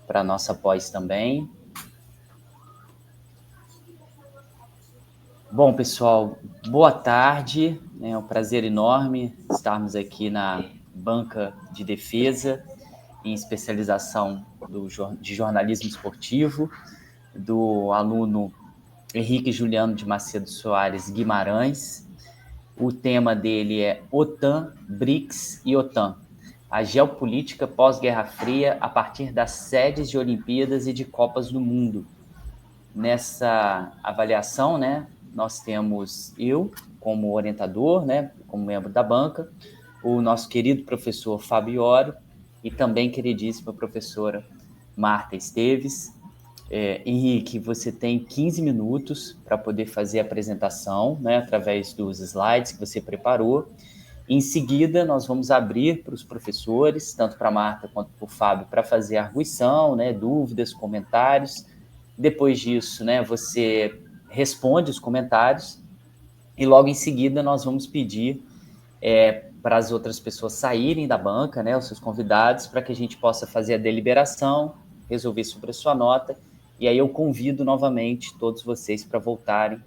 para a nossa pós também. Bom, pessoal, boa tarde. É um prazer enorme estarmos aqui na banca de defesa em especialização de jornalismo esportivo, do aluno Henrique Juliano de Macedo Soares Guimarães. O tema dele é OTAN, BRICS e OTAN, a geopolítica pós-Guerra Fria a partir das sedes de Olimpíadas e de Copas do Mundo. Nessa avaliação, né, nós temos eu como orientador, né, como membro da banca, o nosso querido professor Fábio Oro e também queridíssima professora Marta Esteves. Henrique, você tem 15 minutos para poder fazer a apresentação, né, através dos slides que você preparou. Em seguida, nós vamos abrir para os professores, tanto para a Marta quanto para o Fábio, para fazer arguição, né, dúvidas, comentários. Depois disso, né, você responde os comentários e logo em seguida nós vamos pedir para as outras pessoas saírem da banca, né, os seus convidados, para que a gente possa fazer a deliberação, resolver sobre a sua nota. E aí eu convido novamente todos vocês para voltarem,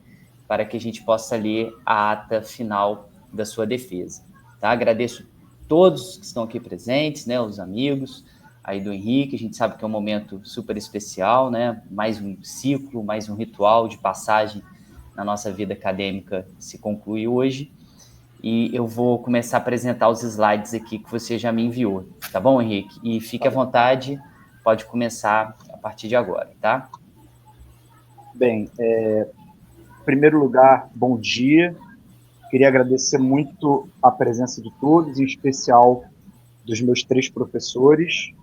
para que a gente possa ler a ata final da sua defesa. Tá? Agradeço todos que estão aqui presentes, né, os amigos aí do Henrique. A gente sabe que é um momento super especial, né? Mais um ciclo, mais um ritual de passagem na nossa vida acadêmica se conclui hoje. E eu vou começar a apresentar os slides aqui que você já me enviou, tá bom, Henrique? E fique à vontade, pode começar a partir de agora, tá? Bem, em primeiro lugar, bom dia. Queria agradecer muito a presença de todos, em especial dos meus 3 professores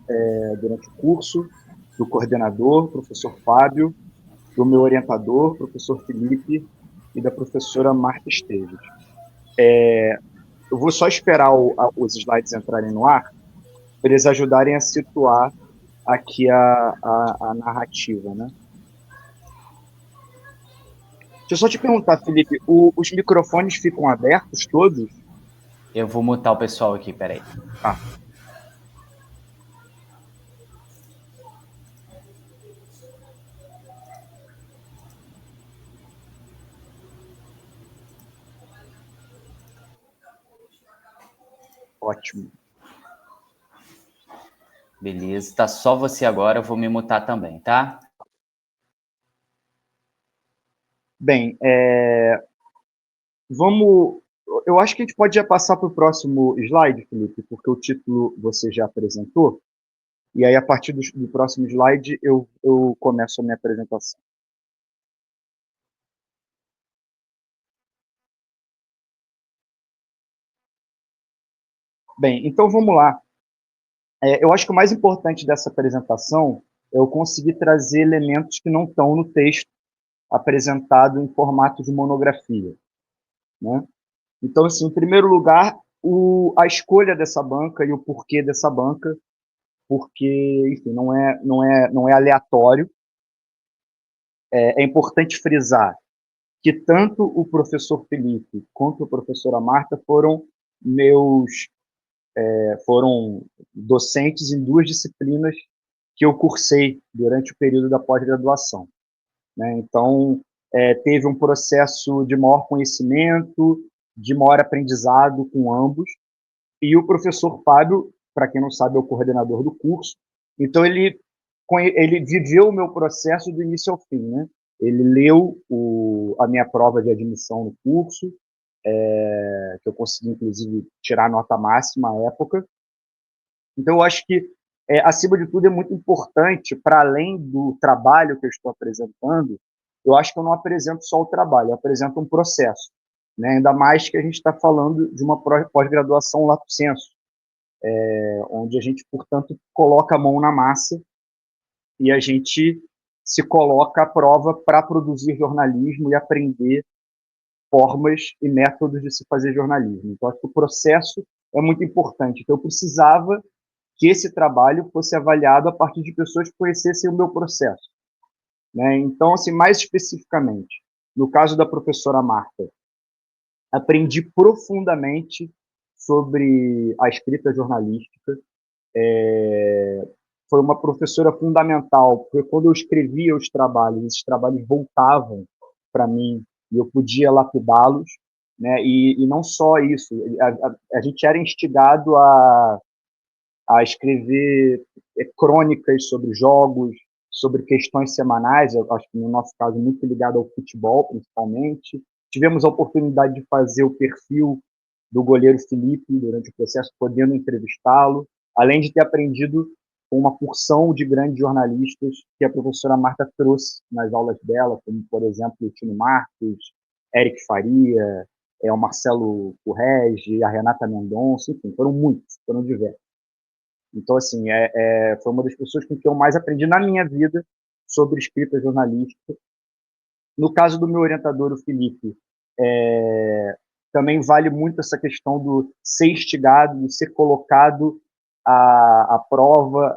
durante o curso, do coordenador, professor Fábio, do meu orientador, professor Felipe, e da professora Marta Esteves. Eu vou só esperar os slides entrarem no ar, para eles ajudarem a situar aqui a narrativa, né? Deixa eu só te perguntar, Felipe, os microfones ficam abertos todos? Eu vou mutar o pessoal aqui, peraí. Ah. Ótimo. Beleza, tá só você agora, eu vou me mutar também, tá? Bem, vamos... Eu acho que a gente pode já passar para o próximo slide, Felipe, porque o título você já apresentou, e aí a partir do próximo slide eu começo a minha apresentação. Bem, então vamos lá. Eu acho que o mais importante dessa apresentação é eu conseguir trazer elementos que não estão no texto apresentado em formato de monografia, né? Então, assim, em primeiro lugar, a escolha dessa banca e o porquê dessa banca, porque, enfim, não é aleatório. É importante frisar que tanto o professor Felipe quanto a professora Marta foram docentes em 2 disciplinas que eu cursei durante o período da pós-graduação, né? Então, teve um processo de maior conhecimento, de maior aprendizado com ambos. E o professor Fábio, para quem não sabe, é o coordenador do curso. Então, ele viveu o meu processo do início ao fim, né? Ele leu a minha prova de admissão no curso, que eu consegui, inclusive, tirar nota máxima à época. Então, eu acho que, acima de tudo, é muito importante, para além do trabalho que eu estou apresentando, eu acho que eu não apresento só o trabalho, eu apresento um processo, né? Ainda mais que a gente está falando de uma pós-graduação lato sensu, onde a gente, portanto, coloca a mão na massa e a gente se coloca à prova para produzir jornalismo e aprender formas e métodos de se fazer jornalismo. Então, acho que o processo é muito importante. Então, eu precisava que esse trabalho fosse avaliado a partir de pessoas que conhecessem o meu processo, né? Então, assim, mais especificamente, no caso da professora Marta, aprendi profundamente sobre a escrita jornalística, foi uma professora fundamental, porque quando eu escrevia os trabalhos, esses trabalhos voltavam para mim e eu podia lapidá-los, né? E não só isso, a gente era instigado a escrever crônicas sobre jogos, sobre questões semanais, eu acho que no nosso caso muito ligado ao futebol, principalmente. Tivemos a oportunidade de fazer o perfil do goleiro Felipe durante o processo, podendo entrevistá-lo, além de ter aprendido com uma porção de grandes jornalistas que a professora Marta trouxe nas aulas dela, como, por exemplo, o Tino Marcos, Eric Faria, o Marcelo Correge, a Renata Mendonça, enfim, foram muitos, foram diversos. Então, assim, foi uma das pessoas com que eu mais aprendi na minha vida sobre escrita jornalística. No caso do meu orientador, o Felipe, também vale muito essa questão do ser instigado, de ser colocado à prova,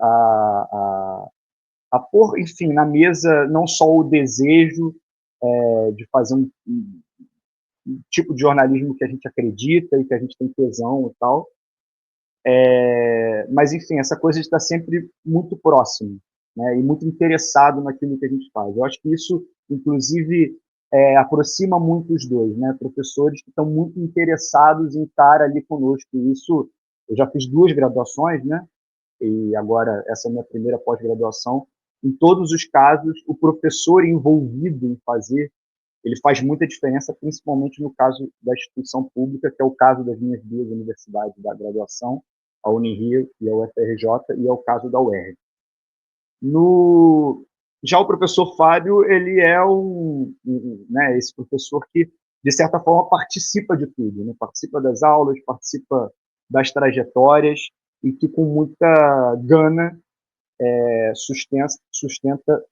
a pôr, enfim, na mesa não só o desejo de fazer um tipo de jornalismo que a gente acredita e que a gente tem tesão e tal, mas, enfim, essa coisa de estar sempre muito próximo, né, e muito interessado naquilo que a gente faz. Eu acho que isso, inclusive, aproxima muito os dois, né? Professores que estão muito interessados em estar ali conosco. E isso, eu já fiz 2 graduações, né? E agora essa é a minha primeira pós-graduação. Em todos os casos, o professor envolvido em fazer, ele faz muita diferença, principalmente no caso da instituição pública, que é o caso das minhas 2 universidades da graduação, a Unirio e a UFRJ, e é o caso da UERJ. Já o professor Fábio, ele é né, esse professor que, de certa forma, participa de tudo, né? Participa das aulas, participa das trajetórias e que, com muita gana, sustenta,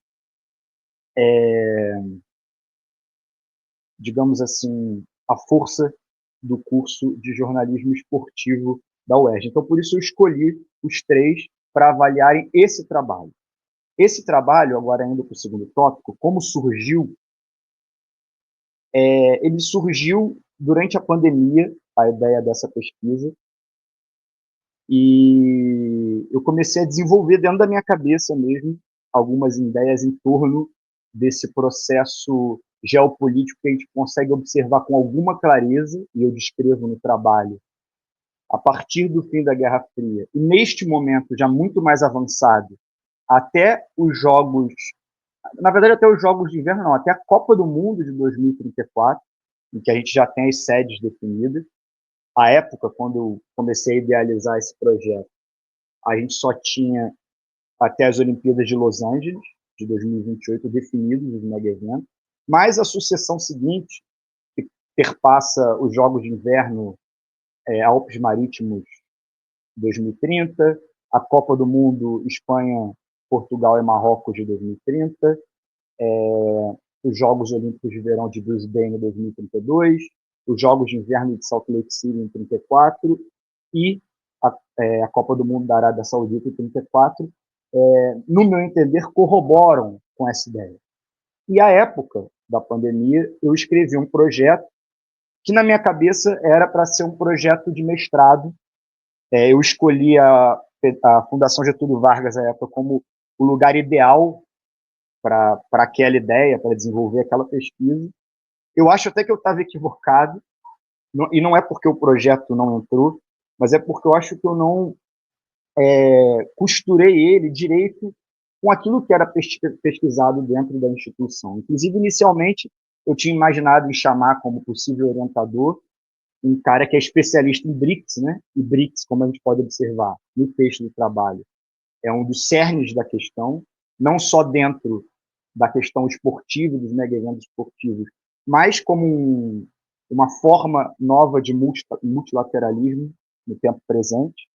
digamos assim, a força do curso de jornalismo esportivo da UERJ. Então, por isso, eu escolhi os 3 para avaliarem esse trabalho. Esse trabalho, agora indo para o segundo tópico, como surgiu, ele surgiu durante a pandemia, a ideia dessa pesquisa, e eu comecei a desenvolver dentro da minha cabeça mesmo algumas ideias em torno desse processo geopolítico que a gente consegue observar com alguma clareza, e eu descrevo no trabalho, a partir do fim da Guerra Fria, e neste momento já muito mais avançado, até os jogos, na verdade até os jogos de inverno não, até a Copa do Mundo de 2034, em que a gente já tem as sedes definidas. À época, quando eu comecei a idealizar esse projeto, a gente só tinha até as Olimpíadas de Los Angeles, de 2028, definidos os mega eventos, mas a sucessão seguinte, que perpassa os Jogos de Inverno Alpes Marítimos 2030, a Copa do Mundo Espanha, Portugal e Marrocos de 2030, os Jogos Olímpicos de Verão de Brisbane em 2032, os Jogos de Inverno de Salt Lake City em 34 e a Copa do Mundo da Arábia Saudita em 34, no meu entender, corroboram com essa ideia. E à época da pandemia, eu escrevi um projeto que, na minha cabeça, era para ser um projeto de mestrado. Eu escolhi a Fundação Getúlio Vargas, à época, como o lugar ideal para aquela ideia, para desenvolver aquela pesquisa. Eu acho até que eu estava equivocado, e não é porque o projeto não entrou, mas é porque eu acho que eu não costurei ele direito com aquilo que era pesquisado dentro da instituição. Inclusive, inicialmente, eu tinha imaginado em chamar como possível orientador um cara que é especialista em BRICS, né? E BRICS, como a gente pode observar no texto do trabalho, é um dos cernes da questão, não só dentro da questão esportiva, dos mega eventos esportivos, mas como uma forma nova de multilateralismo no tempo presente.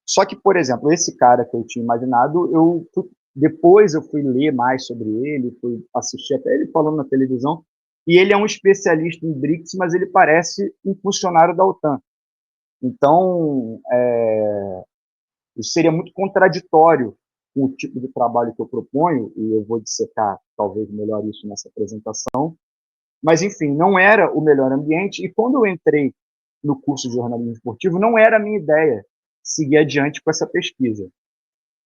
Só que, por exemplo, esse cara que eu tinha imaginado, depois eu fui ler mais sobre ele, fui assistir até ele falando na televisão, e ele é um especialista em BRICS, mas ele parece um funcionário da OTAN. Então, isso seria muito contraditório com o tipo de trabalho que eu proponho, e eu vou dissecar talvez melhor isso nessa apresentação, mas, enfim, não era o melhor ambiente, e quando eu entrei no curso de jornalismo esportivo, não era a minha ideia seguir adiante com essa pesquisa.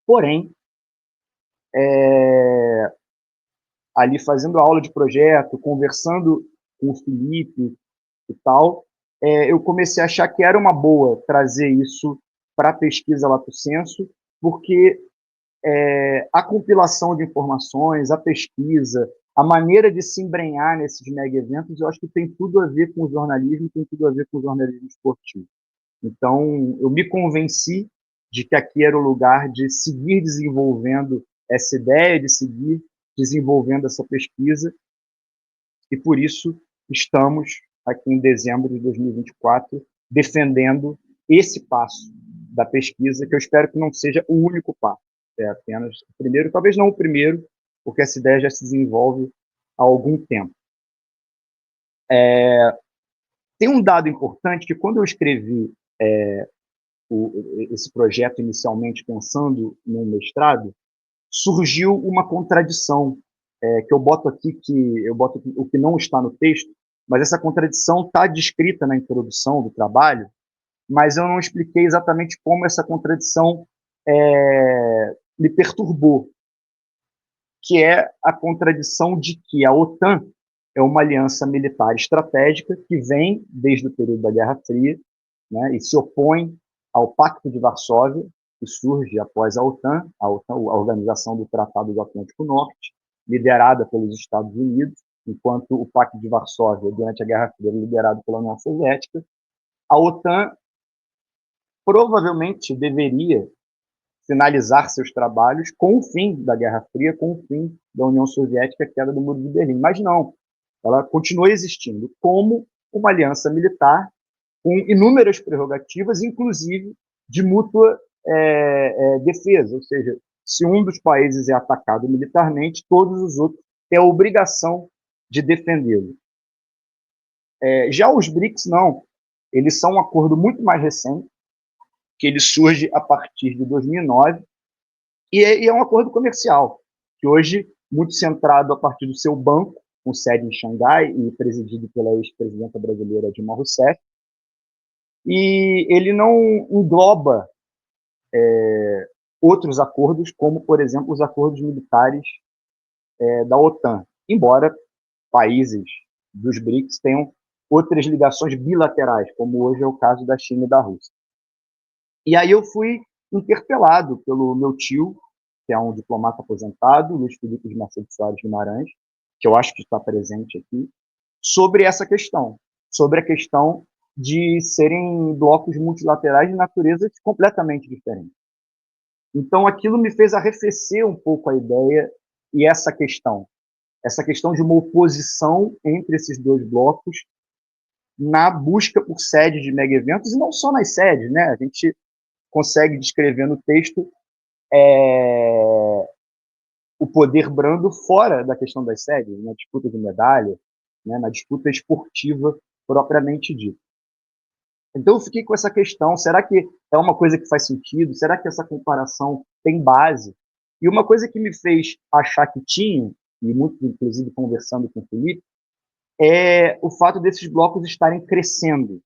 Porém, ali fazendo aula de projeto, conversando com o Felipe e tal, eu comecei a achar que era uma boa trazer isso para a pesquisa Lato Sensu, porque a compilação de informações, a pesquisa, a maneira de se embrenhar nesses mega eventos, eu acho que tem tudo a ver com o jornalismo, tem tudo a ver com o jornalismo esportivo. Então, eu me convenci de que aqui era o lugar de seguir desenvolvendo essa ideia, de seguir desenvolvendo essa pesquisa, e por isso estamos aqui em dezembro de 2024 defendendo esse passo da pesquisa, que eu espero que não seja o único passo, é apenas o primeiro, talvez não o primeiro, porque essa ideia já se desenvolve há algum tempo. Tem um dado importante que quando eu escrevi esse projeto inicialmente pensando no mestrado, surgiu uma contradição que eu boto aqui, o que não está no texto, mas essa contradição está descrita na introdução do trabalho, mas eu não expliquei exatamente como essa contradição me perturbou, que é a contradição de que a OTAN é uma aliança militar estratégica que vem desde o período da Guerra Fria, né, e se opõe ao Pacto de Varsóvia, que surge após a OTAN, a Organização do Tratado do Atlântico Norte, liderada pelos Estados Unidos, enquanto o Pacto de Varsóvia, durante a Guerra Fria, era liderado pela União Soviética. A OTAN provavelmente deveria finalizar seus trabalhos com o fim da Guerra Fria, com o fim da União Soviética, a queda do Muro de Berlim. Mas não, ela continua existindo como uma aliança militar com inúmeras prerrogativas, inclusive de mútua defesa, ou seja, se um dos países é atacado militarmente, todos os outros têm a obrigação de defendê-lo. Já os BRICS, não. Eles são um acordo muito mais recente, que ele surge a partir de 2009, e é um acordo comercial, que hoje, muito centrado a partir do seu banco, com sede em Xangai e presidido pela ex-presidenta brasileira Dilma Rousseff, e ele não engloba outros acordos, como, por exemplo, os acordos militares da OTAN, embora países dos BRICS tenham outras ligações bilaterais, como hoje é o caso da China e da Rússia. E aí eu fui interpelado pelo meu tio, que é um diplomata aposentado, Luiz Felipe de Mercedes Soares Guimarães, que eu acho que está presente aqui, sobre essa questão, sobre a questão de serem blocos multilaterais de naturezas completamente diferentes. Então, aquilo me fez arrefecer um pouco a ideia e essa questão de uma oposição entre esses dois blocos na busca por sedes de mega eventos, e não só nas sedes, né? A gente consegue descrever no texto o poder brando fora da questão das sedes, na disputa de medalha, né? Na disputa esportiva propriamente dita. Então eu fiquei com essa questão, será que é uma coisa que faz sentido? Será que essa comparação tem base? E uma coisa que me fez achar que tinha, e muito inclusive conversando com o Felipe, é o fato desses blocos estarem crescendo,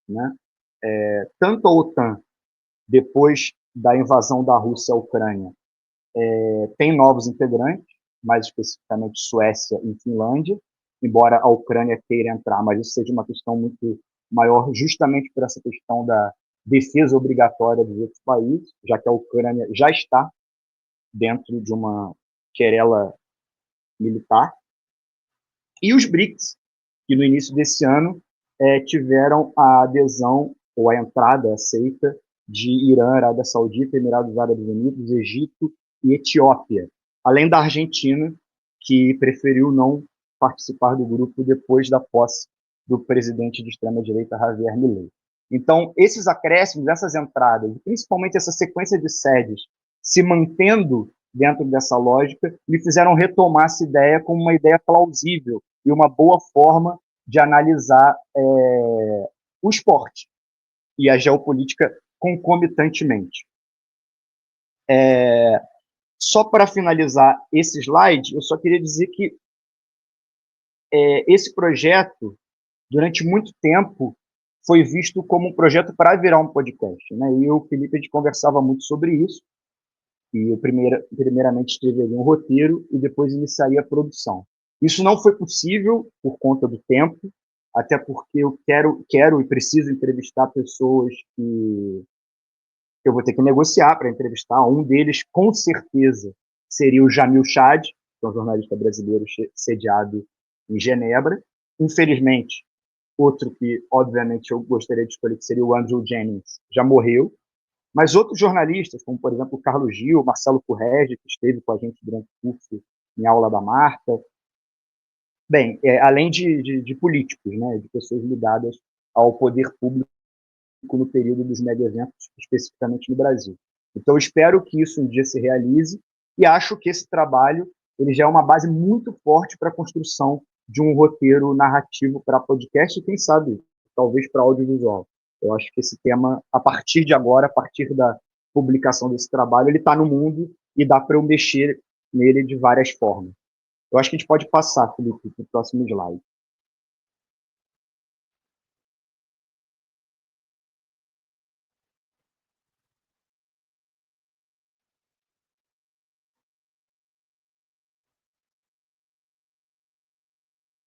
né? Tanto a OTAN, depois da invasão da Rússia à Ucrânia, tem novos integrantes, mais especificamente Suécia e Finlândia, embora a Ucrânia queira entrar, mas isso seja uma questão muito maior, justamente por essa questão da defesa obrigatória dos outros países, já que a Ucrânia já está dentro de uma querela militar. E os BRICS, que no início desse ano tiveram a adesão ou a entrada aceita de Irã, Arábia Saudita, Emirados Árabes Unidos, Egito e Etiópia, além da Argentina, que preferiu não participar do grupo depois da posse do presidente de extrema-direita Javier Milei. Então, esses acréscimos, essas entradas, principalmente essa sequência de sedes se mantendo dentro dessa lógica, me fizeram retomar essa ideia como uma ideia plausível e uma boa forma de analisar o esporte e a geopolítica concomitantemente. Só para finalizar esse slide, eu só queria dizer que esse projeto, durante muito tempo, foi visto como um projeto para virar um podcast, né? E eu e o Felipe, a gente conversava muito sobre isso, E eu primeiramente escreveria um roteiro e depois iniciaria a produção. Isso não foi possível por conta do tempo, até porque eu quero e preciso entrevistar pessoas que eu vou ter que negociar para entrevistar. Um deles, com certeza, seria o Jamil Chad, que é um jornalista brasileiro sediado em Genebra. Infelizmente, outro que, obviamente, eu gostaria de escolher, que seria o Andrew Jennings, já morreu. Mas outros jornalistas, como, por exemplo, o Carlos Gil, Marcelo Correge, que esteve com a gente durante o curso em aula da Marta. Bem, além de políticos, né, de pessoas ligadas ao poder público no período dos mega eventos, especificamente no Brasil. Então, eu espero que isso um dia se realize e acho que esse trabalho ele já é uma base muito forte para a construção de um roteiro narrativo para podcast e, quem sabe, talvez para audiovisual. Eu acho que esse tema, a partir de agora, a partir da publicação desse trabalho, ele está no mundo e dá para eu mexer nele de várias formas. Eu acho que a gente pode passar, Felipe, para o próximo slide.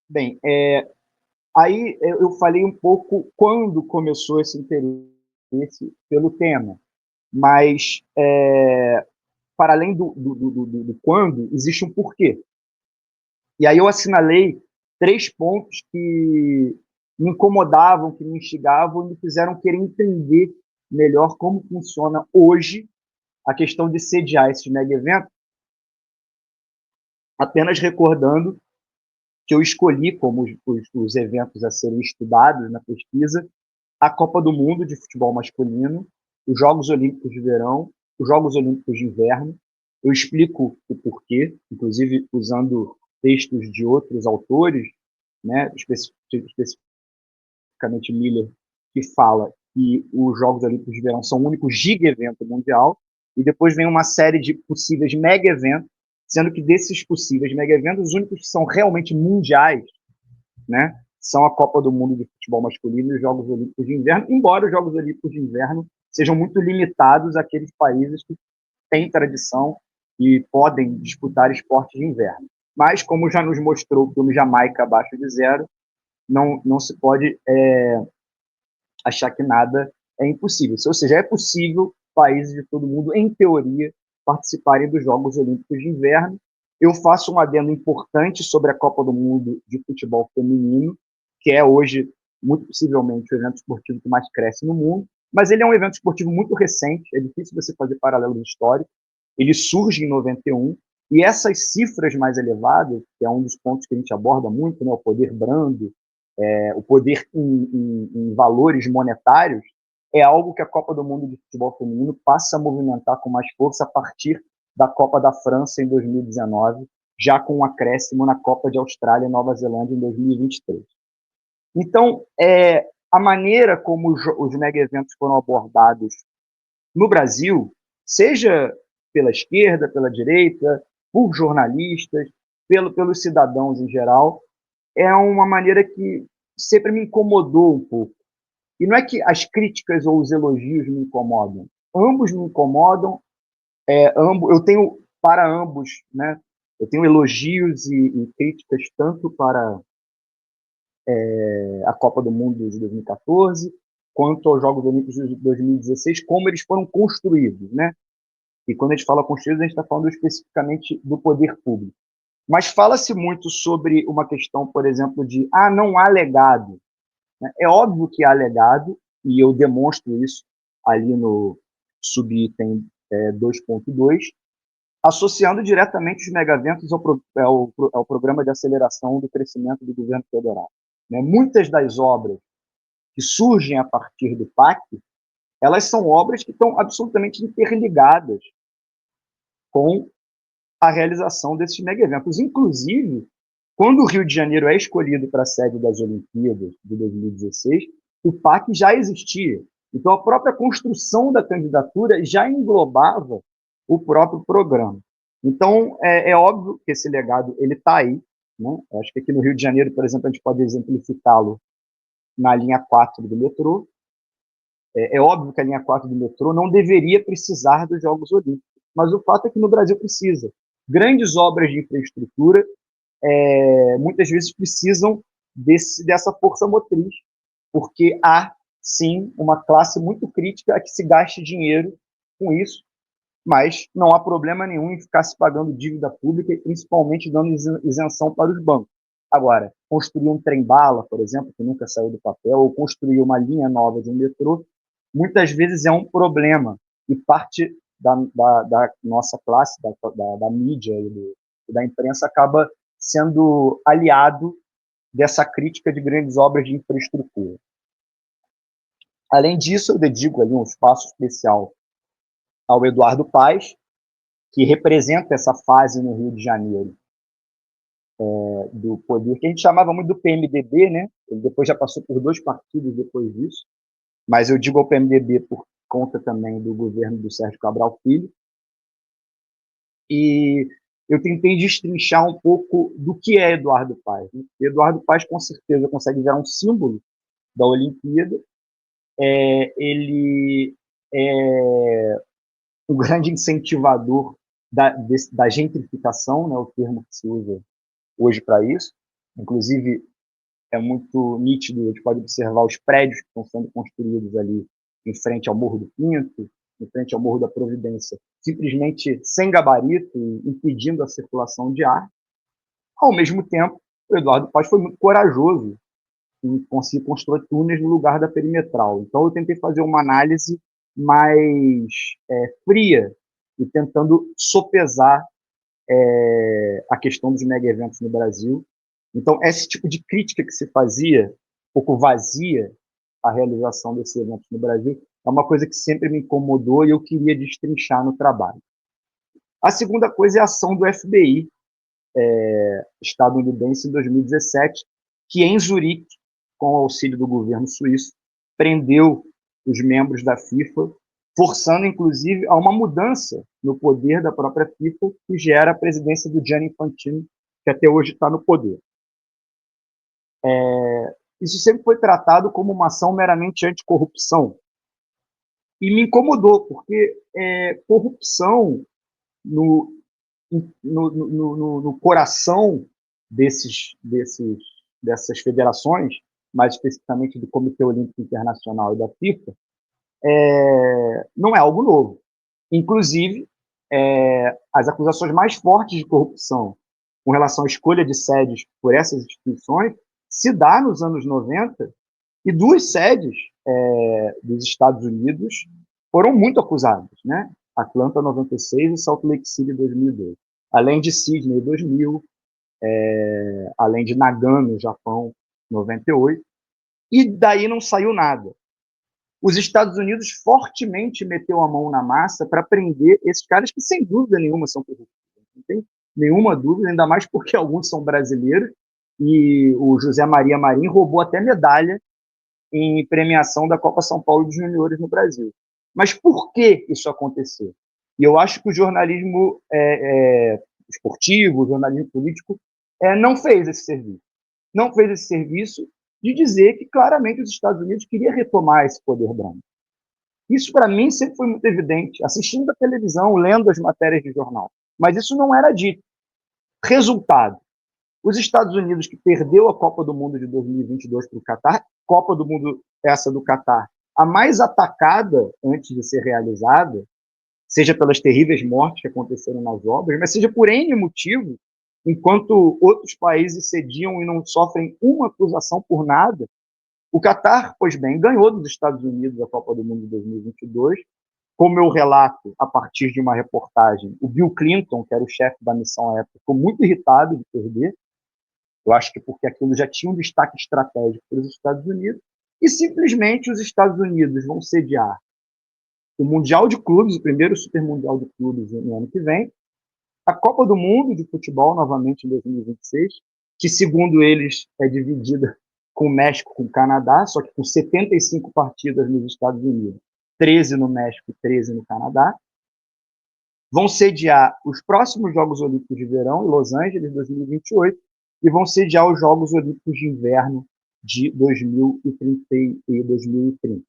Bem, aí eu falei um pouco quando começou esse interesse pelo tema, mas para além do quando, existe um porquê. E aí eu assinalei 3 pontos que me incomodavam, que me instigavam e me fizeram querer entender melhor como funciona hoje a questão de sediar esses mega eventos, apenas recordando que eu escolhi como os eventos a serem estudados na pesquisa a Copa do Mundo de futebol masculino, os Jogos Olímpicos de Verão, os Jogos Olímpicos de Inverno. Eu explico o porquê, inclusive usando textos de outros autores, né, especificamente Miller, que fala que os Jogos Olímpicos de Verão são o único giga-evento mundial, e depois vem uma série de possíveis mega-eventos, sendo que desses possíveis mega-eventos, os únicos que são realmente mundiais, né, são a Copa do Mundo de futebol masculino e os Jogos Olímpicos de Inverno, embora os Jogos Olímpicos de Inverno sejam muito limitados àqueles países que têm tradição e podem disputar esportes de inverno. Mas, como já nos mostrou o filme Jamaica abaixo de zero, não se pode achar que nada é impossível. Ou seja, é possível países de todo mundo, em teoria, participarem dos Jogos Olímpicos de Inverno. Eu faço um adendo importante sobre a Copa do Mundo de futebol feminino, que é hoje, muito possivelmente, o evento esportivo que mais cresce no mundo, mas ele é um evento esportivo muito recente, é difícil você fazer paralelos históricos. Ele surge em 91, e essas cifras mais elevadas, que é um dos pontos que a gente aborda muito, né, o poder brando, o poder em valores monetários, é algo que a Copa do Mundo de futebol feminino passa a movimentar com mais força a partir da Copa da França em 2019, já com um acréscimo na Copa de Austrália e Nova Zelândia em 2023. Então, a maneira como os mega-eventos foram abordados no Brasil, seja pela esquerda, pela direita, por jornalistas, pelos cidadãos em geral, é uma maneira que sempre me incomodou um pouco. E não é que as críticas ou os elogios me incomodam. Ambos me incomodam. Eu tenho para ambos, né? Eu tenho elogios e críticas tanto para a Copa do Mundo de 2014 quanto aos Jogos Olímpicos de 2016, como eles foram construídos, né? E quando a gente fala construídos, a gente está falando especificamente do poder público. Mas fala-se muito sobre uma questão, por exemplo, de não há legado. É óbvio que há legado, e eu demonstro isso ali no subitem 2.2, associando diretamente os megaventos ao programa de aceleração do crescimento do governo federal. Muitas das obras que surgem a partir do PAC, elas são obras que estão absolutamente interligadas com a realização desses mega-eventos. Inclusive, quando o Rio de Janeiro é escolhido para a sede das Olimpíadas de 2016, o PAC já existia. Então, a própria construção da candidatura já englobava o próprio programa. Então, é óbvio que esse legado ele está aí. Né? Eu acho que aqui no Rio de Janeiro, por exemplo, a gente pode exemplificá-lo na linha 4 do metrô. É óbvio que a linha 4 do metrô não deveria precisar dos Jogos Olímpicos, mas o fato é que no Brasil precisa. Grandes obras de infraestrutura muitas vezes precisam dessa força motriz, porque há, sim, uma classe muito crítica a que se gaste dinheiro com isso, mas não há problema nenhum em ficar se pagando dívida pública e principalmente dando isenção para os bancos. Agora, construir um trem-bala, por exemplo, que nunca saiu do papel, ou construir uma linha nova de um metrô, muitas vezes é um problema, e parte da nossa classe, da mídia e da imprensa, acaba sendo aliado dessa crítica de grandes obras de infraestrutura. Além disso, eu dedico ali um espaço especial ao Eduardo Paes, que representa essa fase no Rio de Janeiro do poder, que a gente chamava muito do PMDB, né? Ele depois já passou por 2 partidos depois disso, mas eu digo ao PMDB por conta também do governo do Sérgio Cabral Filho. E eu tentei destrinchar um pouco do que é Eduardo Paes. Né? Eduardo Paes, com certeza, consegue virar um símbolo da Olimpíada. Ele é um grande incentivador da gentrificação, né, o termo que se usa hoje para isso. Inclusive, é muito nítido, a gente pode observar os prédios que estão sendo construídos ali em frente ao Morro do Pinto, em frente ao Morro da Providência, simplesmente sem gabarito, impedindo a circulação de ar. Ao mesmo tempo, o Eduardo Paes foi muito corajoso em conseguir construir túneis no lugar da perimetral. Então, eu tentei fazer uma análise mais fria e tentando sopesar a questão dos mega-eventos no Brasil. Então, esse tipo de crítica que se fazia, um pouco vazia, a realização desses eventos no Brasil, é uma coisa que sempre me incomodou e eu queria destrinchar no trabalho. A segunda coisa é a ação do FBI estadunidense em 2017, que em Zurique, com o auxílio do governo suíço, prendeu os membros da FIFA, forçando, inclusive, a uma mudança no poder da própria FIFA, que gera a presidência do Gianni Infantino, que até hoje está no poder. Isso sempre foi tratado como uma ação meramente anticorrupção. E me incomodou, porque corrupção no coração dessas federações, mais especificamente do Comitê Olímpico Internacional e da FIFA, não é algo novo. Inclusive, as acusações mais fortes de corrupção com relação à escolha de sedes por essas instituições se dá nos anos 90, e 2 sedes dos Estados Unidos foram muito acusadas, né? Atlanta 96 e Salt Lake City 2002. Além de Sydney 2000, além de Nagano, Japão, 98. E daí não saiu nada. Os Estados Unidos fortemente meteu a mão na massa para prender esses caras que, sem dúvida nenhuma, são corruptos. Não tem nenhuma dúvida, ainda mais porque alguns são brasileiros, e o José Maria Marinho roubou até medalha em premiação da Copa São Paulo dos Juniores no Brasil. Mas por que isso aconteceu? E eu acho que o jornalismo esportivo, o jornalismo político, não fez esse serviço. Não fez esse serviço de dizer que claramente os Estados Unidos queria retomar esse poder branco. Isso, para mim, sempre foi muito evidente, assistindo a televisão, lendo as matérias de jornal. Mas isso não era dito. Resultado: os Estados Unidos, que perdeu a Copa do Mundo de 2022 para o Catar, Copa do Mundo essa do Catar, a mais atacada antes de ser realizada, seja pelas terríveis mortes que aconteceram nas obras, mas seja por N motivos, enquanto outros países cediam e não sofrem uma acusação por nada, o Catar, pois bem, ganhou dos Estados Unidos a Copa do Mundo de 2022, como eu relato a partir de uma reportagem. O Bill Clinton, que era o chefe da missão à época, ficou muito irritado de perder. Eu acho que porque aquilo já tinha um destaque estratégico para os Estados Unidos, e simplesmente os Estados Unidos vão sediar o Mundial de Clubes, o primeiro Super Mundial de Clubes no ano que vem, a Copa do Mundo de Futebol, novamente em 2026, que, segundo eles, é dividida com o México, com o Canadá, só que com 75 partidas nos Estados Unidos, 13 no México e 13 no Canadá. Vão sediar os próximos Jogos Olímpicos de Verão, em Los Angeles, 2028, e vão sediar os Jogos Olímpicos de Inverno de 2030 e 2030.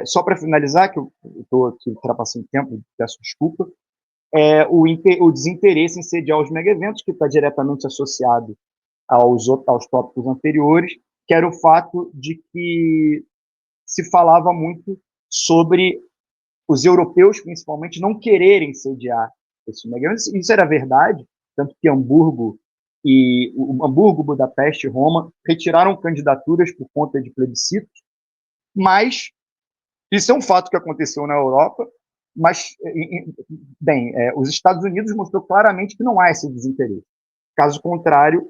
Só para finalizar, que eu estou aqui ultrapassando o tempo, peço desculpa, o desinteresse em sediar os mega-eventos, que está diretamente associado aos tópicos anteriores, que era o fato de que se falava muito sobre os europeus, principalmente, não quererem sediar esses mega-eventos. Isso era verdade, tanto que Hamburgo, Budapeste e Roma retiraram candidaturas por conta de plebiscitos, mas isso é um fato que aconteceu na Europa, mas, bem, os Estados Unidos mostrou claramente que não há esse desinteresse. Caso contrário,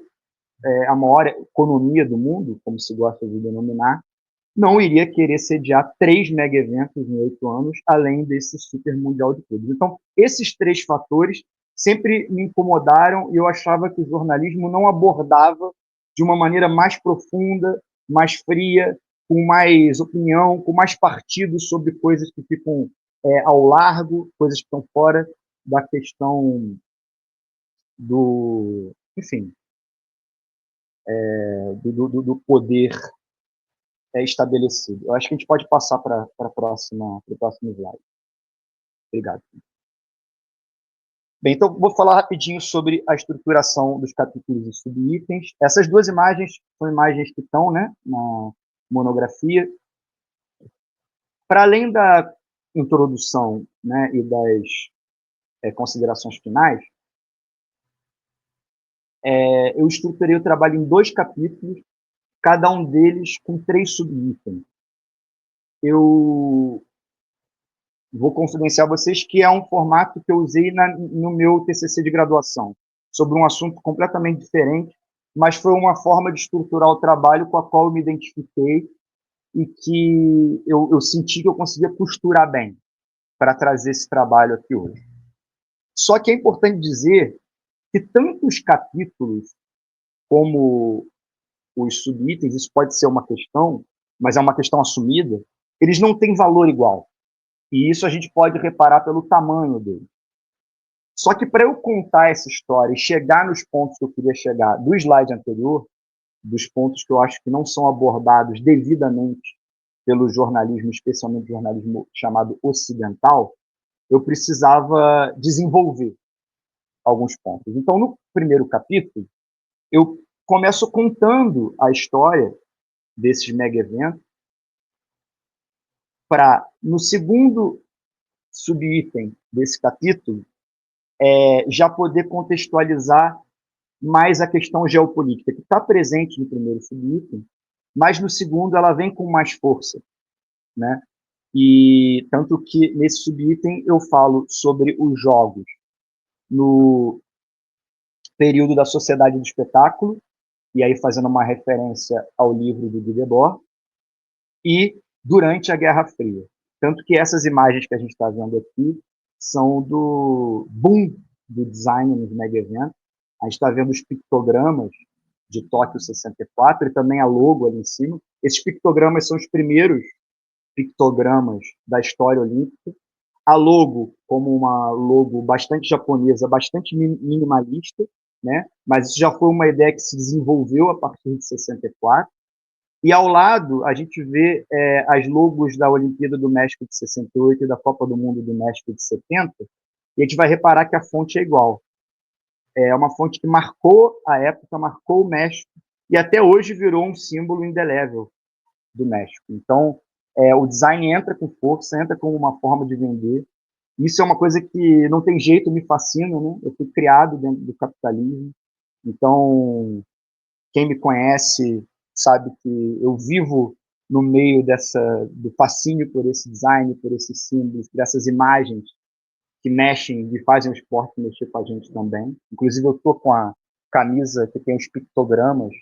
a maior economia do mundo, como se gosta de denominar, não iria querer sediar 3 mega-eventos em 8 anos, além desse super mundial de clubes. Então, esses 3 fatores sempre me incomodaram e eu achava que o jornalismo não abordava de uma maneira mais profunda, mais fria, com mais opinião, com mais partido sobre coisas que ficam ao largo, coisas que estão fora da questão do, enfim, do poder estabelecido. Eu acho que a gente pode passar para o próximo slide. Obrigado. Bem, então vou falar rapidinho sobre a estruturação dos capítulos e subitens. Essas 2 imagens são imagens que estão, né, na monografia. Para além da introdução, né, e das considerações finais, eu estruturei o trabalho em 2 capítulos, cada um deles com 3 subitens. Eu vou confidenciar a vocês que é um formato que eu usei no meu TCC de graduação, sobre um assunto completamente diferente, mas foi uma forma de estruturar o trabalho com a qual eu me identifiquei e que eu senti que eu conseguia costurar bem para trazer esse trabalho aqui hoje. Só que é importante dizer que tanto os capítulos como os subitens, isso pode ser uma questão, mas é uma questão assumida, eles não têm valor igual. E isso a gente pode reparar pelo tamanho dele. Só que para eu contar essa história e chegar nos pontos que eu queria chegar do slide anterior, dos pontos que eu acho que não são abordados devidamente pelo jornalismo, especialmente o jornalismo chamado ocidental, eu precisava desenvolver alguns pontos. Então, no primeiro capítulo, eu começo contando a história desses mega-eventos para, no segundo subitem desse capítulo, já poder contextualizar mais a questão geopolítica, que está presente no primeiro subitem, mas no segundo ela vem com mais força, né? E tanto que nesse subitem eu falo sobre os jogos no período da Sociedade do Espetáculo, e aí fazendo uma referência ao livro do Debord, e durante a Guerra Fria. Tanto que essas imagens que a gente está vendo aqui são do boom do design nos mega-eventos. A gente está vendo os pictogramas de Tóquio 64 e também a logo ali em cima. Esses pictogramas são os primeiros pictogramas da história olímpica. A logo, como uma logo bastante japonesa, bastante minimalista, né? Mas isso já foi uma ideia que se desenvolveu a partir de 64. E ao lado, a gente vê as logos da Olimpíada do México de 68 e da Copa do Mundo do México de 70, e a gente vai reparar que a fonte é igual. É uma fonte que marcou a época, marcou o México, e até hoje virou um símbolo indelével do México. Então, o design entra com força, entra como uma forma de vender. Isso é uma coisa que não tem jeito, me fascina, né? Eu fui criado dentro do capitalismo, então quem me conhece sabe que eu vivo no meio do fascínio por esse design, por esses símbolos, por essas imagens que mexem e fazem o esporte mexer com a gente também. Inclusive, eu estou com a camisa que tem os pictogramas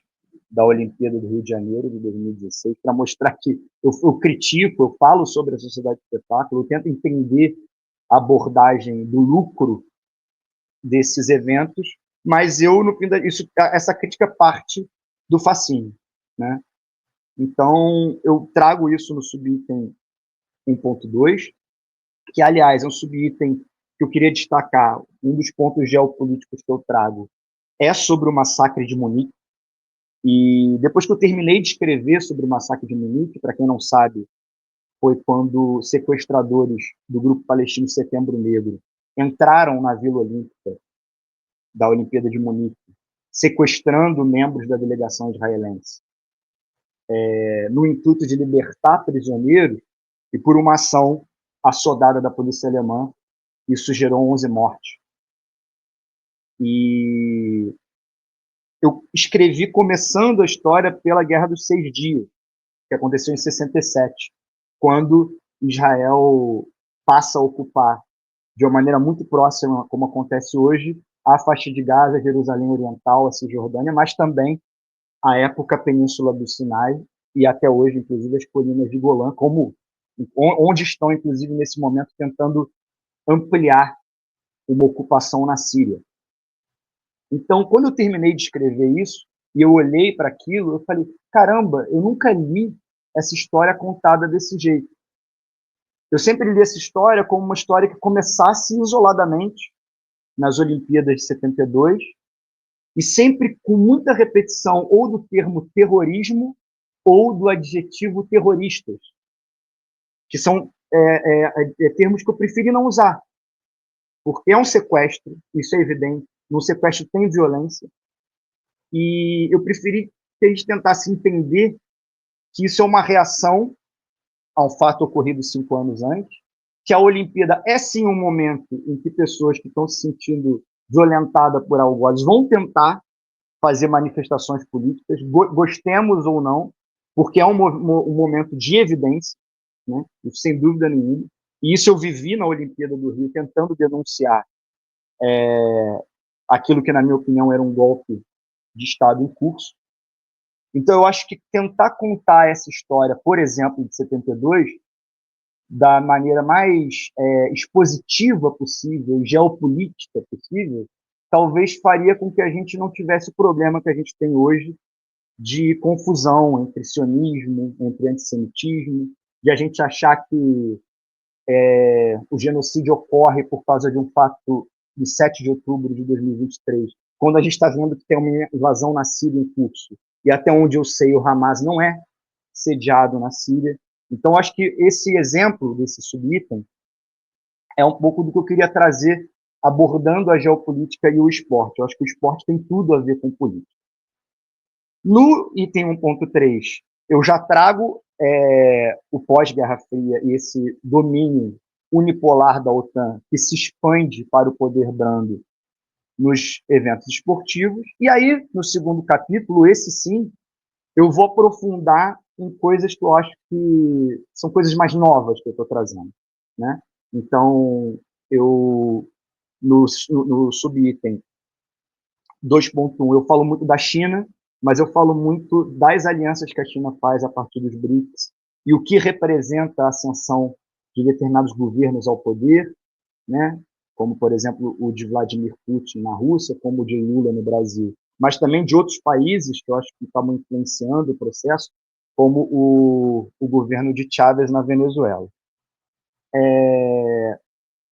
da Olimpíada do Rio de Janeiro de 2016, para mostrar que eu critico, eu falo sobre a sociedade de espetáculo, eu tento entender a abordagem do lucro desses eventos, mas eu, no fim essa crítica parte do fascínio, né? Então, eu trago isso no subitem 1.2, que, aliás, é um subitem que eu queria destacar. Um dos pontos geopolíticos que eu trago é sobre o massacre de Munique. E depois que eu terminei de escrever sobre o massacre de Munique, para quem não sabe, foi quando sequestradores do grupo palestino Setembro Negro entraram na Vila Olímpica da Olimpíada de Munique, sequestrando membros da delegação israelense, no intuito de libertar prisioneiros, e por uma ação assodada da polícia alemã, isso gerou 11 mortes. E eu escrevi começando a história pela Guerra dos 6 Dias, que aconteceu em 67, quando Israel passa a ocupar, de uma maneira muito próxima, como acontece hoje, a faixa de Gaza, Jerusalém Oriental, a Cisjordânia, mas também a época Península do Sinai e até hoje, inclusive, as colinas de Golã, onde estão, inclusive, nesse momento, tentando ampliar uma ocupação na Síria. Então, quando eu terminei de escrever isso, e eu olhei para aquilo, eu falei, caramba, eu nunca li essa história contada desse jeito. Eu sempre li essa história como uma história que começasse isoladamente nas Olimpíadas de 72 e sempre com muita repetição ou do termo terrorismo ou do adjetivo terroristas, que são termos que eu preferi não usar, porque é um sequestro, isso é evidente, no sequestro tem violência, e eu preferi que a gente tentasse entender que isso é uma reação a um fato ocorrido 5 anos antes, que a Olimpíada é sim um momento em que pessoas que estão se sentindo violentadas por algozes vão tentar fazer manifestações políticas, gostemos ou não, porque é um momento de evidência, né? Isso, sem dúvida nenhuma. E isso eu vivi na Olimpíada do Rio, tentando denunciar aquilo que, na minha opinião, era um golpe de Estado em curso. Então, eu acho que tentar contar essa história, por exemplo, de 72, da maneira mais expositiva possível, geopolítica possível, talvez faria com que a gente não tivesse o problema que a gente tem hoje de confusão entre sionismo, entre antissemitismo, de a gente achar que o genocídio ocorre por causa de um fato de 7 de outubro de 2023, quando a gente está vendo que tem uma invasão na Síria em curso, e até onde eu sei, o Hamas não é sediado na Síria. Então, acho que esse exemplo desse subitem é um pouco do que eu queria trazer, abordando a geopolítica e o esporte. Eu acho que o esporte tem tudo a ver com política. No item 1.3, eu já trago o pós-Guerra Fria e esse domínio unipolar da OTAN que se expande para o poder brando nos eventos esportivos. E aí, no segundo capítulo, esse sim, eu vou aprofundar em coisas que eu acho que são coisas mais novas que eu estou trazendo, né? Então, eu no subitem 2.1, eu falo muito da China, mas eu falo muito das alianças que a China faz a partir dos BRICS e o que representa a ascensão de determinados governos ao poder, né? Como, por exemplo, o de Vladimir Putin na Rússia, como o de Lula no Brasil, mas também de outros países que eu acho que estavam influenciando o processo, como o governo de Chávez na Venezuela.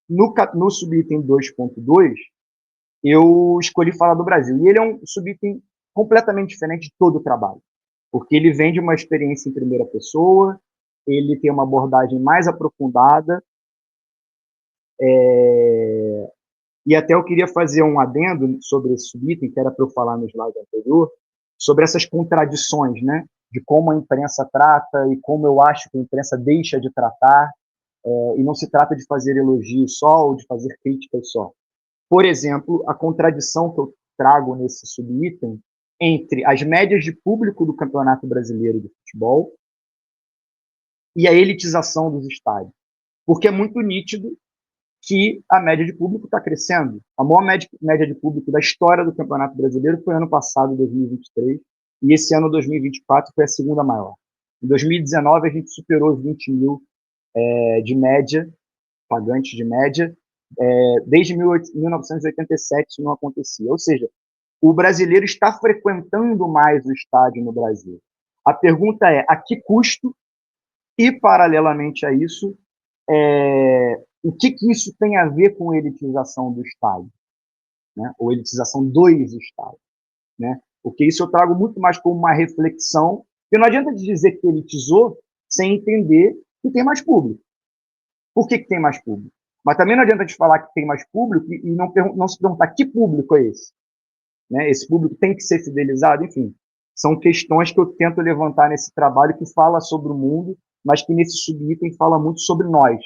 No subitem 2.2, eu escolhi falar do Brasil. E ele é um subitem completamente diferente de todo o trabalho, porque ele vem de uma experiência em primeira pessoa, ele tem uma abordagem mais aprofundada, e até eu queria fazer um adendo sobre esse subitem, que era para eu falar no slide anterior, sobre essas contradições, né, de como a imprensa trata e como eu acho que a imprensa deixa de tratar, e não se trata de fazer elogios só ou de fazer críticas só. Por exemplo, a contradição que eu trago nesse subitem entre as médias de público do Campeonato Brasileiro de Futebol e a elitização dos estádios. Porque é muito nítido que a média de público está crescendo. A maior média de público da história do Campeonato Brasileiro foi ano passado, 2023, e esse ano, 2024, foi a segunda maior. Em 2019, a gente superou os 20 mil de média, pagantes de média, desde 1987 isso não acontecia. Ou seja, o brasileiro está frequentando mais o estádio no Brasil. A pergunta é, a que custo? E, paralelamente a isso, o que isso tem a ver com a elitização do estádio, né? Ou elitização dos estádios, né? Porque isso eu trago muito mais como uma reflexão, porque não adianta dizer que elitizou sem entender que tem mais público. Por que tem mais público? Mas também não adianta a gente falar que tem mais público e não se perguntar que público é esse. Né? Esse público tem que ser fidelizado, enfim. São questões que eu tento levantar nesse trabalho que fala sobre o mundo, mas que nesse subitem fala muito sobre nós,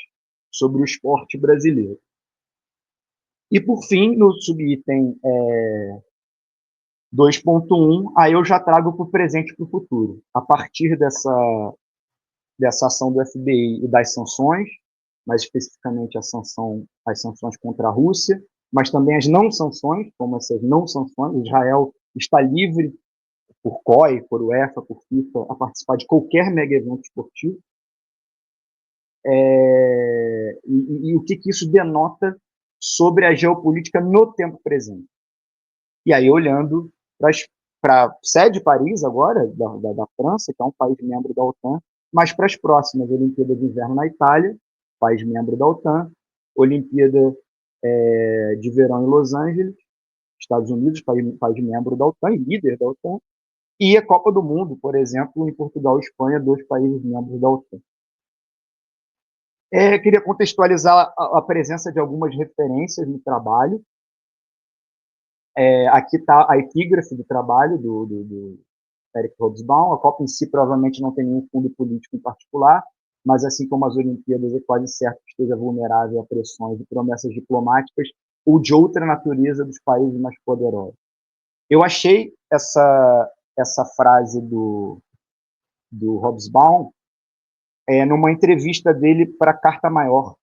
sobre o esporte brasileiro. E, por fim, no subitem 2.1, aí eu já trago para o presente e para o futuro. A partir dessa ação do FBI e das sanções, mais especificamente as sanções contra a Rússia, mas também as não sanções, como essas não sanções. Israel está livre por COI, por UEFA, por FIFA, a participar de qualquer mega evento esportivo. E o que isso denota sobre a geopolítica no tempo presente. E aí, olhando para a sede Paris agora, da França, que é um país membro da OTAN, mas para as próximas Olimpíadas de Inverno na Itália, país membro da OTAN, Olimpíada de Verão em Los Angeles, Estados Unidos, país membro da OTAN e líder da OTAN, e a Copa do Mundo, por exemplo, em Portugal e Espanha, 2 países membros da OTAN. Queria contextualizar a presença de algumas referências no trabalho. Aqui está a epígrafe do trabalho do Eric Hobsbawm. A Copa em si provavelmente não tem nenhum fundo político em particular, mas assim como as Olimpíadas, é quase certo que esteja vulnerável a pressões e promessas diplomáticas ou de outra natureza dos países mais poderosos. Eu achei essa frase do Hobsbawm numa entrevista dele para a Carta Maior,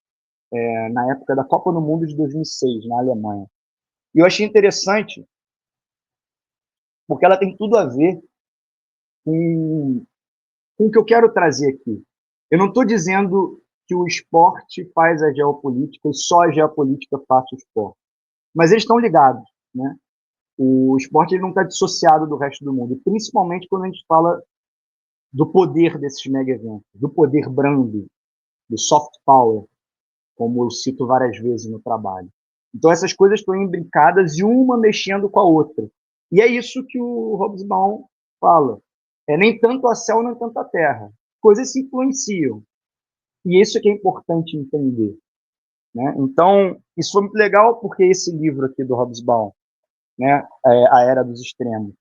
na época da Copa do Mundo de 2006, na Alemanha. E eu achei interessante porque ela tem tudo a ver com o que eu quero trazer aqui. Eu não estou dizendo que o esporte faz a geopolítica e só a geopolítica faz o esporte. Mas eles estão ligados, né? O esporte ele não está dissociado do resto do mundo, principalmente quando a gente fala do poder desses mega eventos, do poder brando, do soft power, como eu cito várias vezes no trabalho. Então essas coisas estão imbricadas e uma mexendo com a outra. E é isso que o Hobsbawm fala. Nem tanto a céu, nem tanto a terra. Coisas se influenciam. E isso é que é importante entender. Né? Então, isso foi muito legal porque esse livro aqui do Hobsbawm, né, A Era dos Extremos,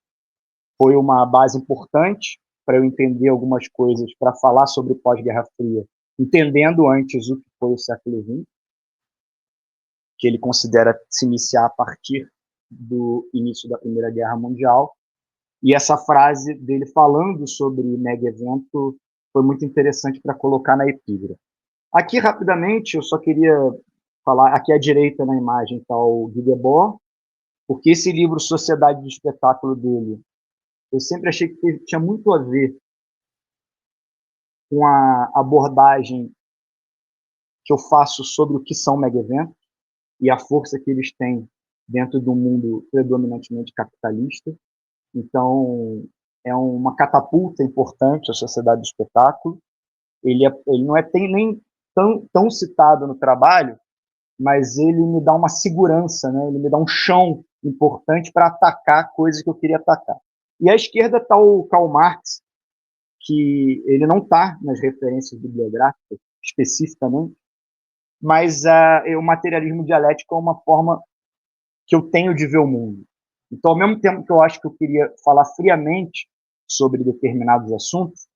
foi uma base importante para eu entender algumas coisas, para falar sobre pós-Guerra Fria, entendendo antes o que foi o século XX, que ele considera se iniciar a partir do início da Primeira Guerra Mundial. E essa frase dele falando sobre mega evento foi muito interessante para colocar na epígrafe. Aqui, rapidamente, eu só queria falar, aqui à direita na imagem está o Guy Debord, porque esse livro Sociedade do Espetáculo dele, eu sempre achei que tinha muito a ver com a abordagem que eu faço sobre o que são mega eventos e a força que eles têm dentro de um mundo predominantemente capitalista. Então, é uma catapulta importante a Sociedade do Espetáculo. Ele não é nem tão citado no trabalho, mas ele me dá uma segurança, né? Ele me dá um chão importante para atacar coisas que eu queria atacar. E à esquerda está o Karl Marx, que ele não está nas referências bibliográficas especificamente, mas o materialismo dialético é uma forma que eu tenho de ver o mundo. Então, ao mesmo tempo que eu acho que eu queria falar friamente sobre determinados assuntos,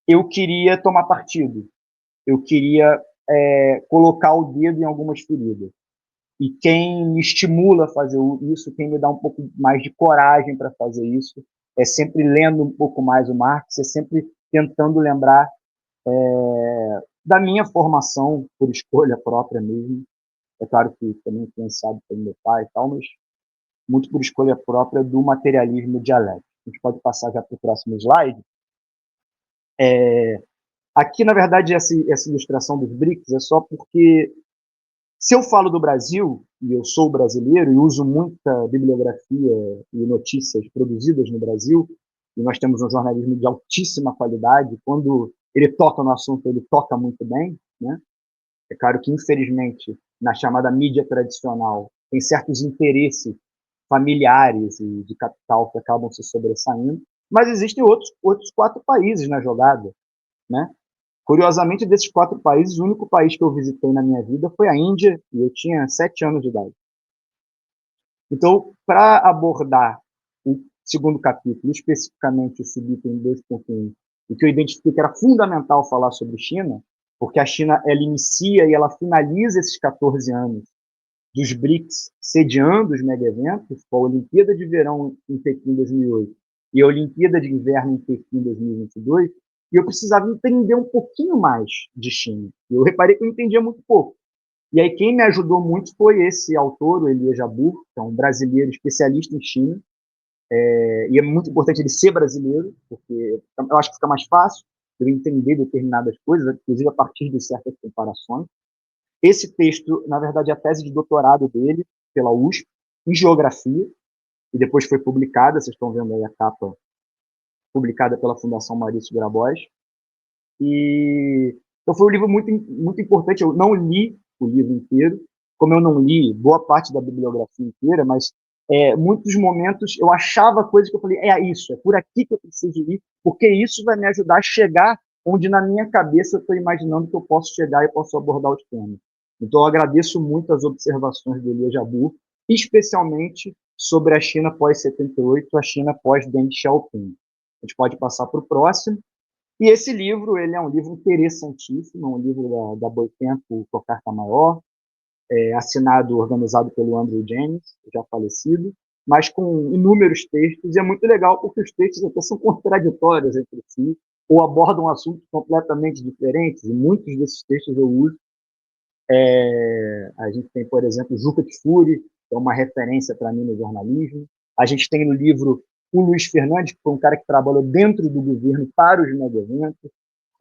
eu queria tomar partido. Eu queria colocar o dedo em algumas feridas. E quem me estimula a fazer isso, quem me dá um pouco mais de coragem para fazer isso, é sempre lendo um pouco mais o Marx, é sempre tentando lembrar da minha formação por escolha própria mesmo. É claro que também influenciado pelo meu pai e tal, mas muito por escolha própria do materialismo dialético. A gente pode passar já para o próximo slide. Aqui, na verdade, essa ilustração dos BRICS é só porque, se eu falo do Brasil, e eu sou brasileiro, e uso muita bibliografia e notícias produzidas no Brasil, e nós temos um jornalismo de altíssima qualidade, quando ele toca no assunto, ele toca muito bem, né? É claro que, infelizmente, na chamada mídia tradicional, tem certos interesses familiares e de capital que acabam se sobressaindo, mas existem outros 4 países na jogada, né? Curiosamente, desses 4 países, o único país que eu visitei na minha vida foi a Índia, e eu tinha 7 anos de idade. Então, para abordar o segundo capítulo, especificamente o subitem 2.1, o que eu identifiquei que era fundamental falar sobre China, porque a China ela inicia e ela finaliza esses 14 anos dos BRICS sediando os mega-eventos, com a Olimpíada de Verão em Pequim em 2008 e a Olimpíada de Inverno em Pequim em 2022, e eu precisava entender um pouquinho mais de China. Eu reparei que eu entendia muito pouco. E aí quem me ajudou muito foi esse autor, o Elias Jabbour, que é um brasileiro especialista em China, e é muito importante ele ser brasileiro, porque eu acho que fica mais fácil eu entender determinadas coisas, inclusive a partir de certas comparações. Esse texto, na verdade, é a tese de doutorado dele, pela USP, em geografia, e depois foi publicada, vocês estão vendo aí a capa, publicada pela Fundação Maurício Grabois. Então foi um livro muito, muito importante. Eu não li o livro inteiro, como eu não li boa parte da bibliografia inteira, mas muitos momentos eu achava coisas que eu falei, é isso, é por aqui que eu preciso ir, porque isso vai me ajudar a chegar onde na minha cabeça eu estou imaginando que eu posso chegar e posso abordar os temas. Então eu agradeço muito as observações do Elias Jabbour, especialmente sobre a China pós-78, a China pós-Deng Xiaoping. A gente pode passar para o próximo. E esse livro, ele é um livro interessantíssimo, é um livro da Boitempo com carta maior, assinado, organizado pelo Andrew James, já falecido, mas com inúmeros textos, e é muito legal porque os textos até são contraditórios entre si, ou abordam assuntos completamente diferentes, e muitos desses textos eu uso. A gente tem, por exemplo, Juca Kfouri, que é uma referência para mim no jornalismo. A gente tem no livro o Luiz Fernandes, que foi um cara que trabalhou dentro do governo para os mega-eventos.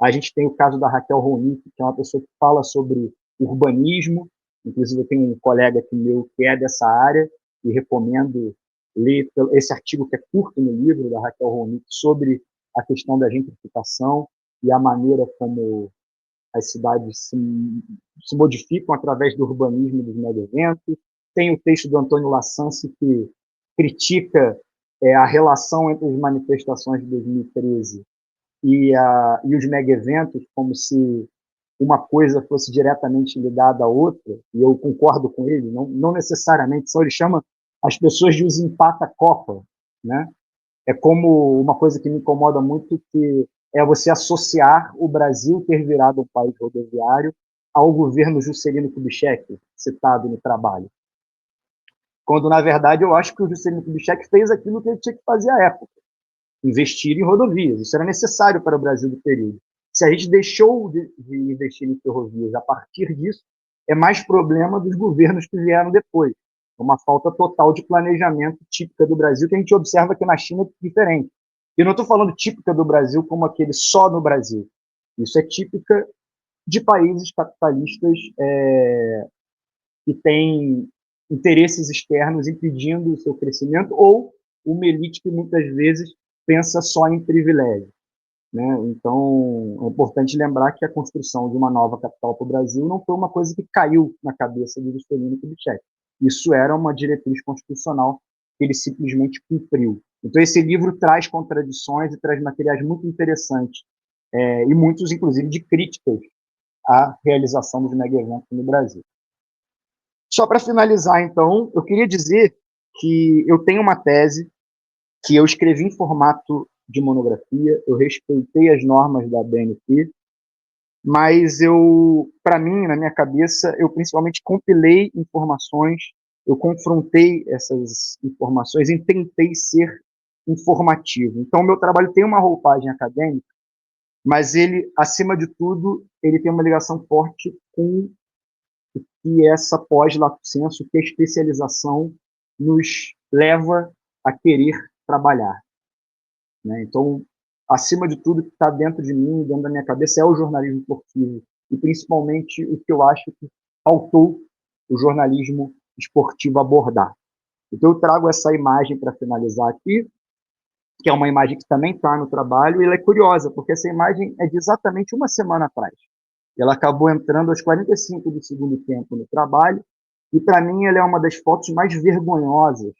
A gente tem o caso da Raquel Ronick, que é uma pessoa que fala sobre urbanismo. Inclusive, eu tenho um colega aqui meu que é dessa área e recomendo ler esse artigo que é curto no livro da Raquel Ronick sobre a questão da gentrificação e a maneira como as cidades se modificam através do urbanismo dos mega-eventos. Tem o texto do Antônio Lassance, que critica a relação entre as manifestações de 2013 e os mega-eventos, como se uma coisa fosse diretamente ligada à outra, e eu concordo com ele, não necessariamente, só ele chama as pessoas de os empata-copa, né? É como uma coisa que me incomoda muito, que é você associar o Brasil ter virado um país rodoviário ao governo Juscelino Kubitschek, citado no trabalho. Quando, na verdade, eu acho que o Juscelino Kubitschek fez aquilo que ele tinha que fazer à época, investir em rodovias. Isso era necessário para o Brasil do período. Se a gente deixou de investir em ferrovias a partir disso, é mais problema dos governos que vieram depois. Uma falta total de planejamento típica do Brasil, que a gente observa que na China é diferente. E não estou falando típica do Brasil como aquele só no Brasil. Isso é típica de países capitalistas que têm interesses externos impedindo o seu crescimento, ou uma elite que muitas vezes pensa só em privilégio. Né? Então, é importante lembrar que a construção de uma nova capital para o Brasil não foi uma coisa que caiu na cabeça do Juscelino Kubitschek. Isso era uma diretriz constitucional que ele simplesmente cumpriu. Então, esse livro traz contradições e traz materiais muito interessantes, e muitos, inclusive, de críticas à realização dos mega-eventos no Brasil. Só para finalizar, então, eu queria dizer que eu tenho uma tese que eu escrevi em formato de monografia, eu respeitei as normas da BNT, mas para mim, na minha cabeça, eu principalmente compilei informações, eu confrontei essas informações e tentei ser informativo. Então, o meu trabalho tem uma roupagem acadêmica, mas ele, acima de tudo, ele tem uma ligação forte com o que essa pós-lato sensu, que a especialização nos leva a querer trabalhar. Né? Então, acima de tudo, o que está dentro de mim, dentro da minha cabeça, é o jornalismo esportivo. E, principalmente, o que eu acho que faltou o jornalismo esportivo abordar. Então, eu trago essa imagem para finalizar aqui, que é uma imagem que também está no trabalho, e ela é curiosa, porque essa imagem é de exatamente uma semana atrás. Ela acabou entrando aos 45 do segundo tempo no trabalho, e, para mim, ela é uma das fotos mais vergonhosas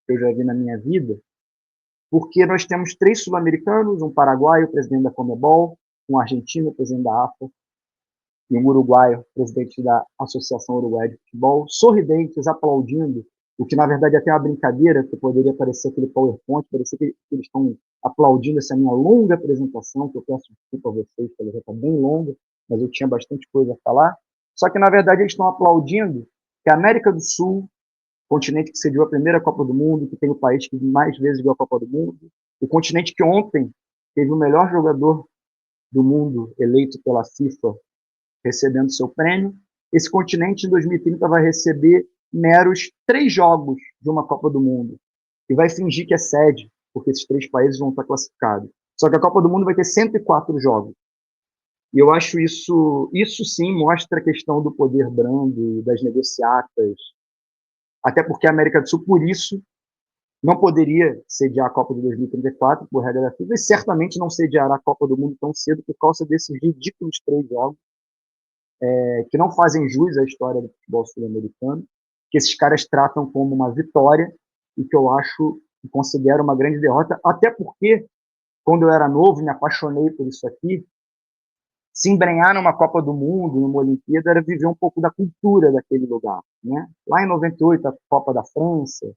que eu já vi na minha vida, porque nós temos 3 sul-americanos, um paraguaio, presidente da Conmebol, um argentino, presidente da AFA, e um uruguaio, presidente da Associação Uruguaia de Futebol, sorridentes, aplaudindo, o que na verdade é até uma brincadeira, que poderia parecer aquele PowerPoint, parecer que eles estão aplaudindo essa minha longa apresentação, que eu peço desculpa a vocês, porque ela já está bem longa, mas eu tinha bastante coisa a falar. Só que na verdade eles estão aplaudindo que a América do Sul, continente que sediou a primeira Copa do Mundo, que tem o país que mais vezes ganhou a Copa do Mundo, o continente que ontem teve o melhor jogador do mundo eleito pela FIFA recebendo seu prêmio. Esse continente, em 2030, vai receber meros 3 jogos de uma Copa do Mundo. E vai fingir que é sede, porque esses 3 países vão estar classificados. Só que a Copa do Mundo vai ter 104 jogos. E eu acho isso sim mostra a questão do poder brando, das negociatas, até porque a América do Sul, por isso, não poderia sediar a Copa de 2034, por regra da FIFA, e certamente não sediará a Copa do Mundo tão cedo por causa desses ridículos 3 jogos, que não fazem jus à história do futebol sul-americano, que esses caras tratam como uma vitória e que eu acho e considero uma grande derrota, até porque, quando eu era novo, me apaixonei por isso aqui, se embrenhar numa Copa do Mundo, numa Olimpíada, era viver um pouco da cultura daquele lugar. Né? Lá em 98, a Copa da França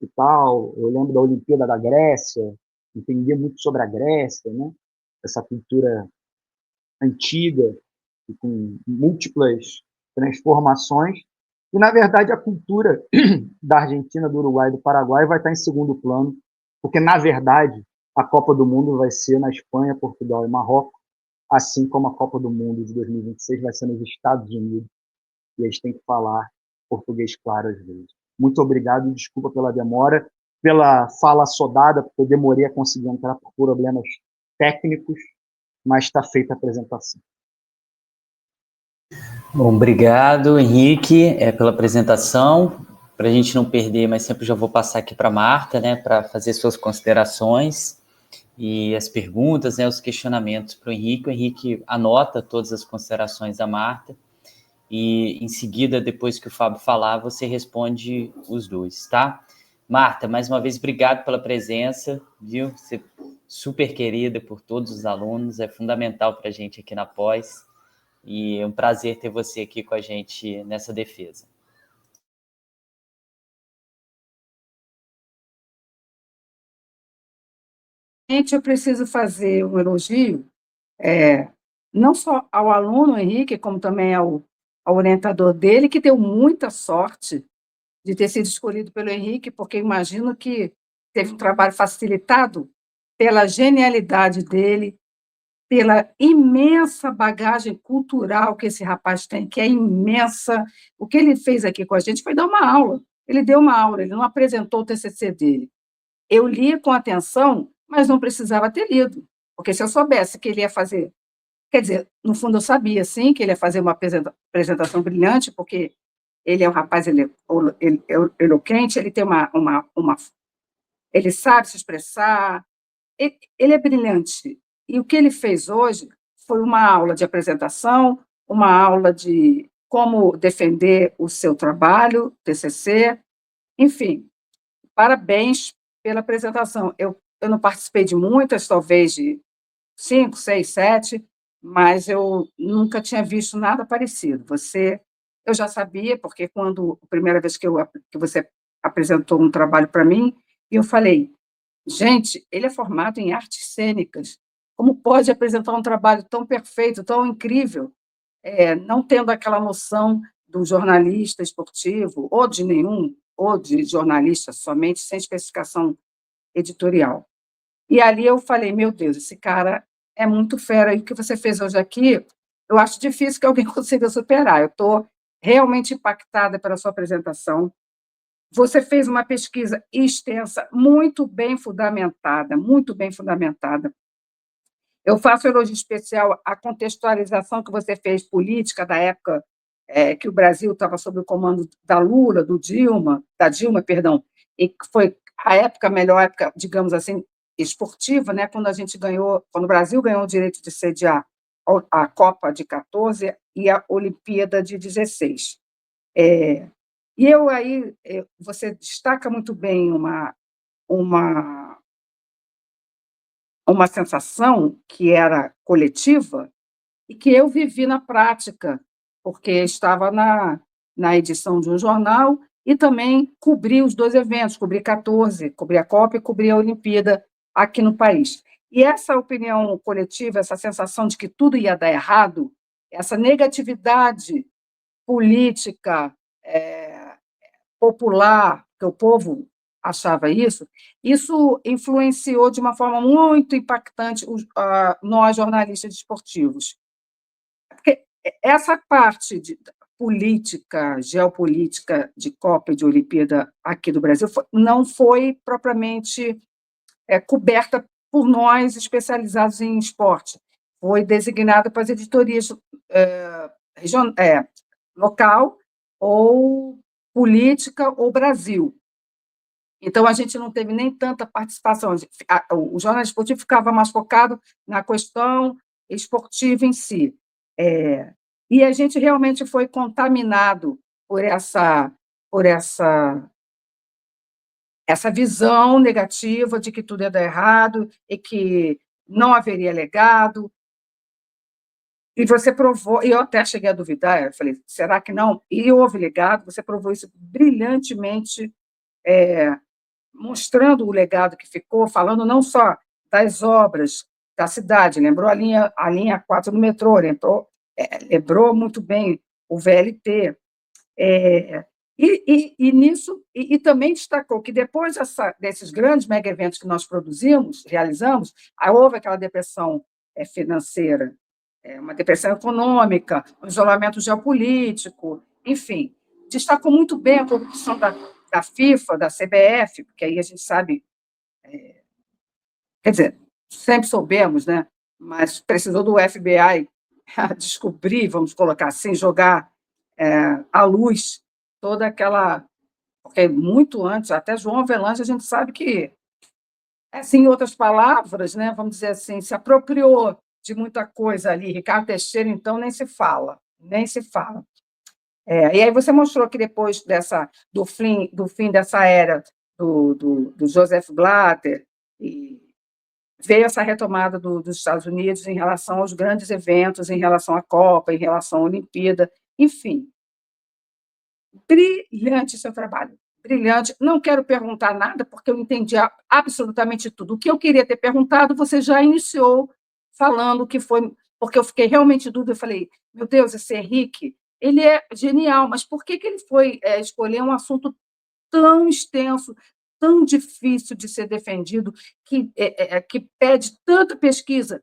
e tal, eu lembro da Olimpíada da Grécia, entendia muito sobre a Grécia, né? Essa cultura antiga, e com múltiplas transformações. E, na verdade, a cultura da Argentina, do Uruguai e do Paraguai vai estar em segundo plano, porque, na verdade, a Copa do Mundo vai ser na Espanha, Portugal e Marrocos, assim como a Copa do Mundo de 2026 vai ser nos Estados Unidos, e eles têm que falar português claro às vezes. Muito obrigado e desculpa pela demora, pela fala sodada, porque eu demorei a conseguir entrar por problemas técnicos, mas está feita a apresentação. Bom, obrigado, Henrique, pela apresentação. Para a gente não perder, mas sempre já vou passar aqui para a Marta, né, para fazer suas considerações e as perguntas, né, os questionamentos para o Henrique. O Henrique anota todas as considerações da Marta e, em seguida, depois que o Fábio falar, você responde os dois, tá? Marta, mais uma vez, obrigado pela presença, viu? Você é super querida por todos os alunos, é fundamental para a gente aqui na Pós. E é um prazer ter você aqui com a gente nessa defesa. Gente, eu preciso fazer um elogio, não só ao aluno Henrique, como também ao orientador dele, que deu muita sorte de ter sido escolhido pelo Henrique, porque imagino que teve um trabalho facilitado pela genialidade dele, pela imensa bagagem cultural que esse rapaz tem, que é imensa. O que ele fez aqui com a gente foi dar uma aula. Ele deu uma aula, ele não apresentou o TCC dele. Eu li com atenção, mas não precisava ter lido, porque se eu soubesse que ele ia fazer, quer dizer, no fundo eu sabia, sim, que ele ia fazer uma apresentação brilhante, porque ele é um rapaz eloquente, ele tem ele sabe se expressar, ele é brilhante. E o que ele fez hoje foi uma aula de apresentação, uma aula de como defender o seu trabalho, TCC, enfim, parabéns pela apresentação. Eu não participei de muitas, talvez de 5, 6, 7, mas eu nunca tinha visto nada parecido. Eu já sabia, porque quando a primeira vez que você apresentou um trabalho para mim, eu falei, gente, ele é formado em artes cênicas, como pode apresentar um trabalho tão perfeito, tão incrível, não tendo aquela noção do jornalista esportivo, ou de nenhum, ou de jornalista somente, sem especificação editorial. E ali eu falei, meu Deus, esse cara é muito fera, e o que você fez hoje aqui, eu acho difícil que alguém consiga superar. Eu estou realmente impactada pela sua apresentação. Você fez uma pesquisa extensa, muito bem fundamentada, muito bem fundamentada. Eu faço elogio especial à contextualização que você fez política da época que o Brasil estava sob o comando da Lula, da Dilma, perdão, e que foi a melhor época, digamos assim, esportiva, né, quando o Brasil ganhou o direito de sediar a Copa de 14 e a Olimpíada de 16. E você destaca muito bem uma uma sensação que era coletiva e que eu vivi na prática, porque estava na edição de um jornal e também cobri os dois eventos, cobri 14, cobri a Copa e cobri a Olimpíada aqui no país. E essa opinião coletiva, essa sensação de que tudo ia dar errado, essa negatividade política, popular, que o povo achava isso influenciou de uma forma muito impactante nós, jornalistas esportivos. Porque essa parte de política, geopolítica de Copa e de Olimpíada aqui do Brasil não foi propriamente coberta por nós especializados em esporte. Foi designada para as editorias local ou política ou Brasil. Então, a gente não teve nem tanta participação. O jornal esportivo ficava mais focado na questão esportiva em si. E a gente realmente foi contaminado por essa visão negativa de que tudo ia dar errado e que não haveria legado. E você provou, e eu até cheguei a duvidar, eu falei, será que não? E houve legado, você provou isso brilhantemente, mostrando o legado que ficou, falando não só das obras da cidade, lembrou a linha 4 do metrô, lembrou muito bem o VLT, e também destacou que depois desses grandes mega-eventos que nós realizamos, houve aquela depressão financeira, uma depressão econômica, um isolamento geopolítico, enfim. Destacou muito bem a corrupção da FIFA, da CBF, porque aí a gente sabe, quer dizer, sempre soubemos, né? Mas precisou do FBI descobrir, vamos colocar assim, jogar à luz toda aquela... Porque muito antes, até João Avelange, a gente sabe que, assim, em outras palavras, né, vamos dizer assim, se apropriou de muita coisa ali. Ricardo Teixeira, então, nem se fala, nem se fala. E aí você mostrou que depois do fim dessa era do Joseph Blatter, e veio essa retomada dos Estados Unidos em relação aos grandes eventos, em relação à Copa, em relação à Olimpíada, enfim. Brilhante seu trabalho, brilhante. Não quero perguntar nada, porque eu entendi absolutamente tudo. O que eu queria ter perguntado, você já iniciou falando que foi, porque eu fiquei realmente em dúvida, eu falei, meu Deus, esse Henrique, ele é genial, mas por que ele foi escolher um assunto tão extenso, tão difícil de ser defendido, que pede tanta pesquisa?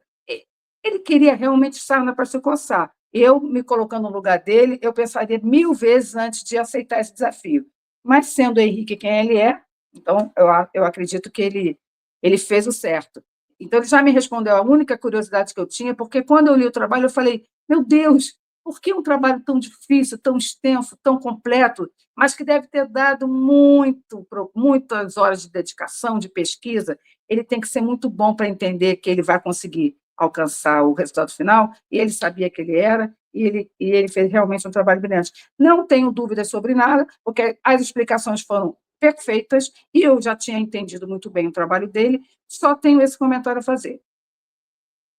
Ele queria realmente sarna para se coçar. Eu, me colocando no lugar dele, eu pensaria 1000 vezes antes de aceitar esse desafio. Mas, sendo o Henrique quem ele é, então, eu acredito que ele fez o certo. Então, ele já me respondeu a única curiosidade que eu tinha, porque, quando eu li o trabalho, eu falei, meu Deus, por que um trabalho tão difícil, tão extenso, tão completo, mas que deve ter dado muitas horas de dedicação, de pesquisa? Ele tem que ser muito bom para entender que ele vai conseguir alcançar o resultado final, e ele sabia que ele era, e ele fez realmente um trabalho brilhante. Não tenho dúvidas sobre nada, porque as explicações foram perfeitas, e eu já tinha entendido muito bem o trabalho dele, só tenho esse comentário a fazer.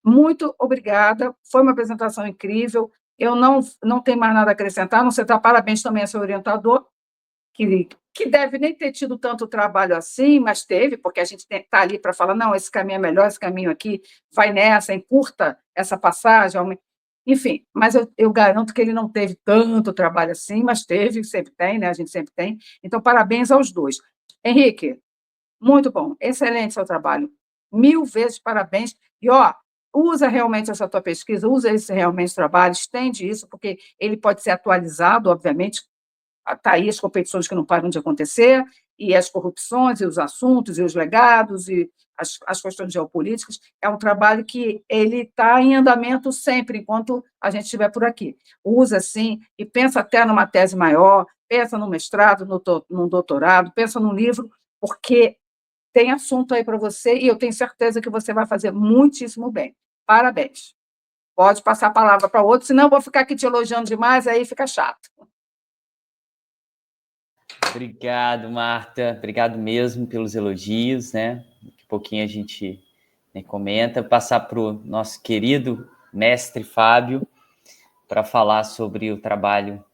Muito obrigada, foi uma apresentação incrível, eu não tenho mais nada a acrescentar, não sei, parabéns também ao seu orientador, que deve nem ter tido tanto trabalho assim, mas teve, porque a gente está ali para falar, não, esse caminho é melhor, esse caminho aqui, vai nessa, encurta essa passagem, enfim, mas eu garanto que ele não teve tanto trabalho assim, mas teve, sempre tem, né? A gente sempre tem. Então, parabéns aos dois. Henrique, muito bom, excelente seu trabalho, 1000 vezes parabéns, e, usa realmente essa tua pesquisa, usa esse realmente trabalho, estende isso, porque ele pode ser atualizado, obviamente. Está aí as competições que não param de acontecer, e as corrupções, e os assuntos, e os legados, e as questões geopolíticas. É um trabalho que ele está em andamento sempre, enquanto a gente estiver por aqui. Usa, sim, e pensa até numa tese maior, pensa no mestrado, no doutorado, pensa num livro, porque tem assunto aí para você, e eu tenho certeza que você vai fazer muitíssimo bem. Parabéns. Pode passar a palavra para outro, senão eu vou ficar aqui te elogiando demais, aí fica chato. Obrigado, Marta. Obrigado mesmo pelos elogios, né? Daqui a pouquinho a gente comenta, passar para o nosso querido mestre Fábio para falar sobre o trabalho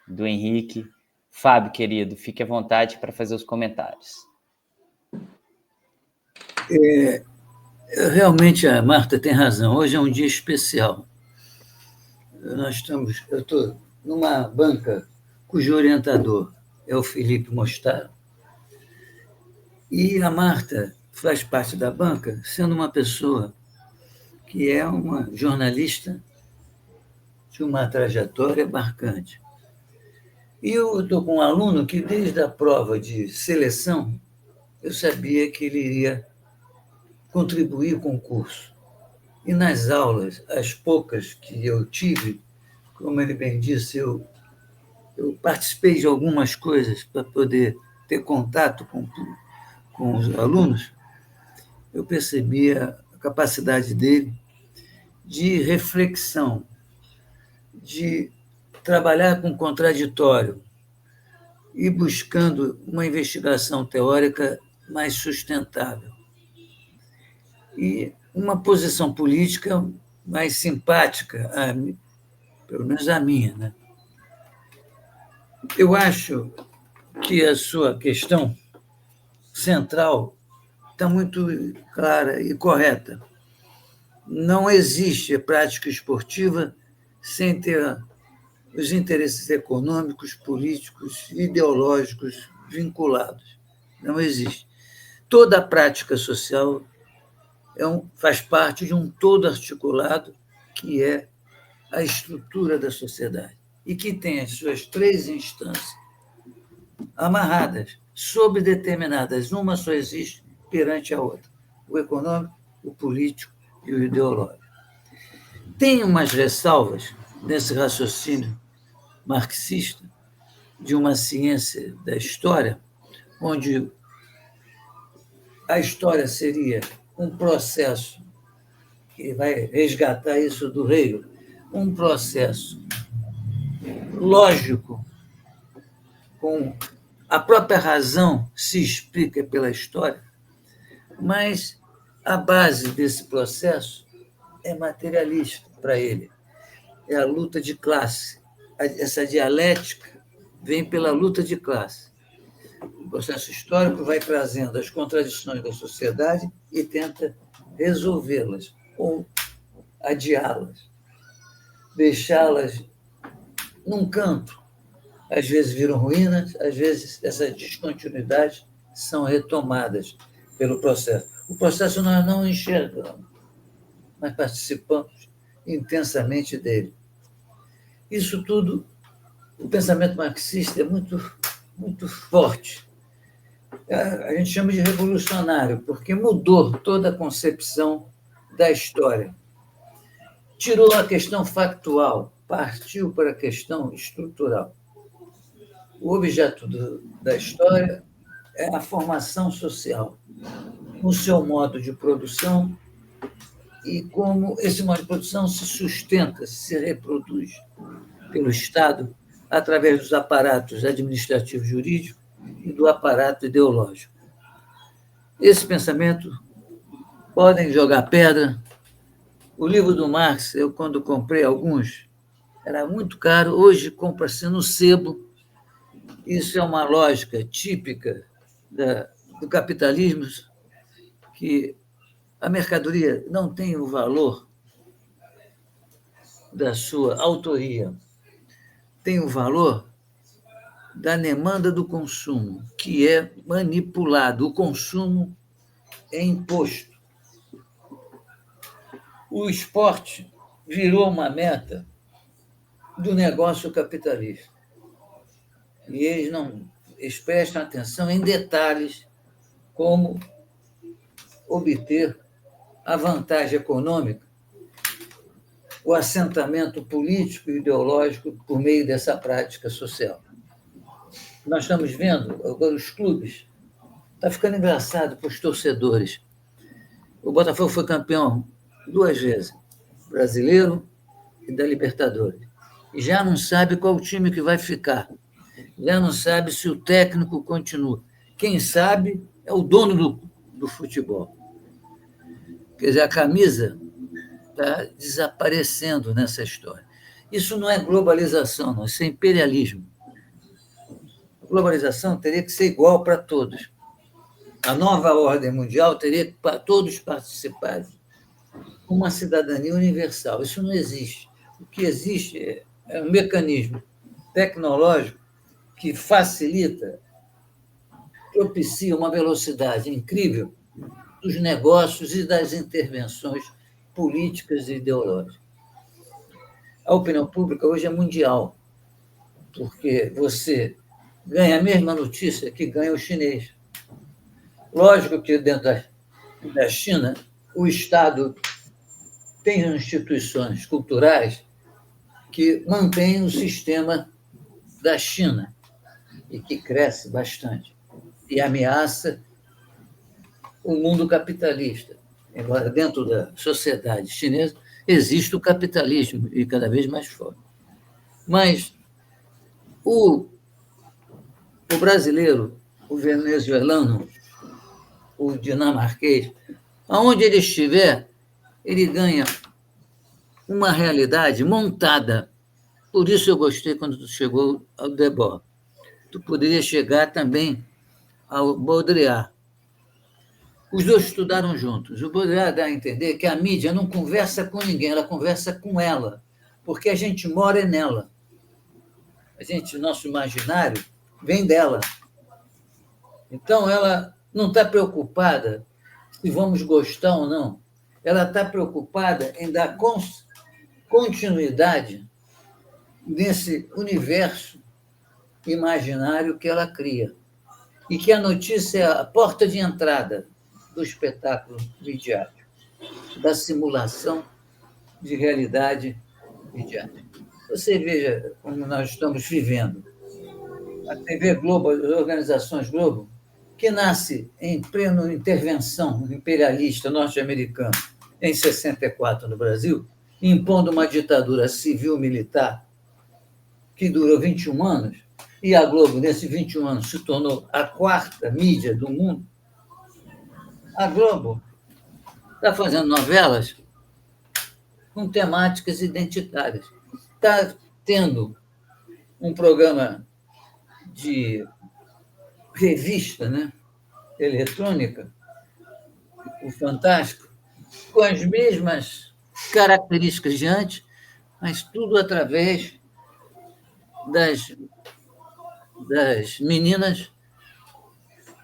do Henrique. Fábio, querido, fique à vontade para fazer os comentários. Realmente a Marta tem razão. Hoje é um dia especial. Eu estou numa banca cujo orientador é o Felipe Mostaro, e a Marta faz parte da banca, sendo uma pessoa que é uma jornalista de uma trajetória marcante. E eu estou com um aluno que, desde a prova de seleção, eu sabia que ele iria contribuir com o curso. E nas aulas, as poucas que eu tive, como ele bem disse, eu participei de algumas coisas para poder ter contato com os alunos, eu percebi a capacidade dele de reflexão, de trabalhar com contraditório e buscando uma investigação teórica mais sustentável. E uma posição política mais simpática, pelo menos a minha, né? Eu acho que a sua questão central está muito clara e correta. Não existe prática esportiva sem ter os interesses econômicos, políticos, ideológicos vinculados. Não existe. Toda a prática social faz parte de um todo articulado que é a estrutura da sociedade e que tem as suas 3 instâncias amarradas, sobredeterminadas. Uma só existe perante a outra: o econômico, o político e o ideológico. Tem umas ressalvas nesse raciocínio marxista de uma ciência da história, onde a história seria um processo que vai resgatar isso do Hegel, um processo lógico, com a própria razão se explica pela história, mas a base desse processo é materialista para ele. É a luta de classe. Essa dialética vem pela luta de classe. O processo histórico vai trazendo as contradições da sociedade e tenta resolvê-las ou adiá-las, deixá-las num canto. Às vezes viram ruínas, às vezes essas descontinuidades são retomadas pelo processo. O processo nós não enxergamos, mas participamos intensamente dele. Isso tudo, o pensamento marxista é muito, muito forte. A gente chama de revolucionário, porque mudou toda a concepção da história. Tirou a questão factual, partiu para a questão estrutural. O objeto da história é a formação social, no seu modo de produção e como esse modo de produção se sustenta, se reproduz pelo Estado através dos aparatos administrativos jurídicos e do aparato ideológico. Esse pensamento podem jogar pedra. O livro do Marx, eu quando comprei alguns, era muito caro, hoje compra-se no sebo. Isso é uma lógica típica do capitalismo, que a mercadoria não tem o valor da sua autoria, tem o valor da demanda do consumo, que é manipulado. O consumo é imposto. O esporte virou uma meta do negócio capitalista. E eles prestam atenção em detalhes como obter a vantagem econômica, o assentamento político e ideológico por meio dessa prática social. Nós estamos vendo agora os clubes. Está ficando engraçado para os torcedores. O Botafogo foi campeão 2 vezes, brasileiro e da Libertadores. E já não sabe qual time que vai ficar. Já não sabe se o técnico continua. Quem sabe é o dono do futebol. Quer dizer, a camisa está desaparecendo nessa história. Isso não é globalização, não, isso é imperialismo. A globalização teria que ser igual para todos. A nova ordem mundial teria que para todos participarem com uma cidadania universal. Isso não existe. O que existe é um mecanismo tecnológico que facilita, propicia uma velocidade incrível dos negócios e das intervenções políticas e ideológicas. A opinião pública hoje é mundial, porque você ganha a mesma notícia que ganha o chinês. Lógico que dentro da China, o Estado tem instituições culturais que mantêm o sistema da China e que cresce bastante e ameaça o mundo capitalista. Embora dentro da sociedade chinesa existe o capitalismo e cada vez mais forte. Mas o brasileiro, o venezuelano, o dinamarquês, aonde ele estiver, ele ganha uma realidade montada. Por isso eu gostei quando tu chegou ao Debord. Tu poderia chegar também ao Baudrillard. Os dois estudaram juntos. O Baudrillard dá a entender que a mídia não conversa com ninguém, ela conversa com ela, porque a gente mora nela. Nosso imaginário vem dela. Então, ela não está preocupada se vamos gostar ou não. Ela está preocupada em dar continuidade nesse universo imaginário que ela cria. E que a notícia é a porta de entrada do espetáculo midiático, da simulação de realidade midiática. Você veja como nós estamos vivendo. A TV Globo, as organizações Globo, que nasce em plena intervenção imperialista norte-americana em 64 no Brasil, impondo uma ditadura civil-militar que durou 21 anos, e a Globo, nesses 21 anos, se tornou a quarta mídia do mundo. A Globo está fazendo novelas com temáticas identitárias. Está tendo um programa de revista, né, eletrônica, o Fantástico, com as mesmas características de antes, mas tudo através das meninas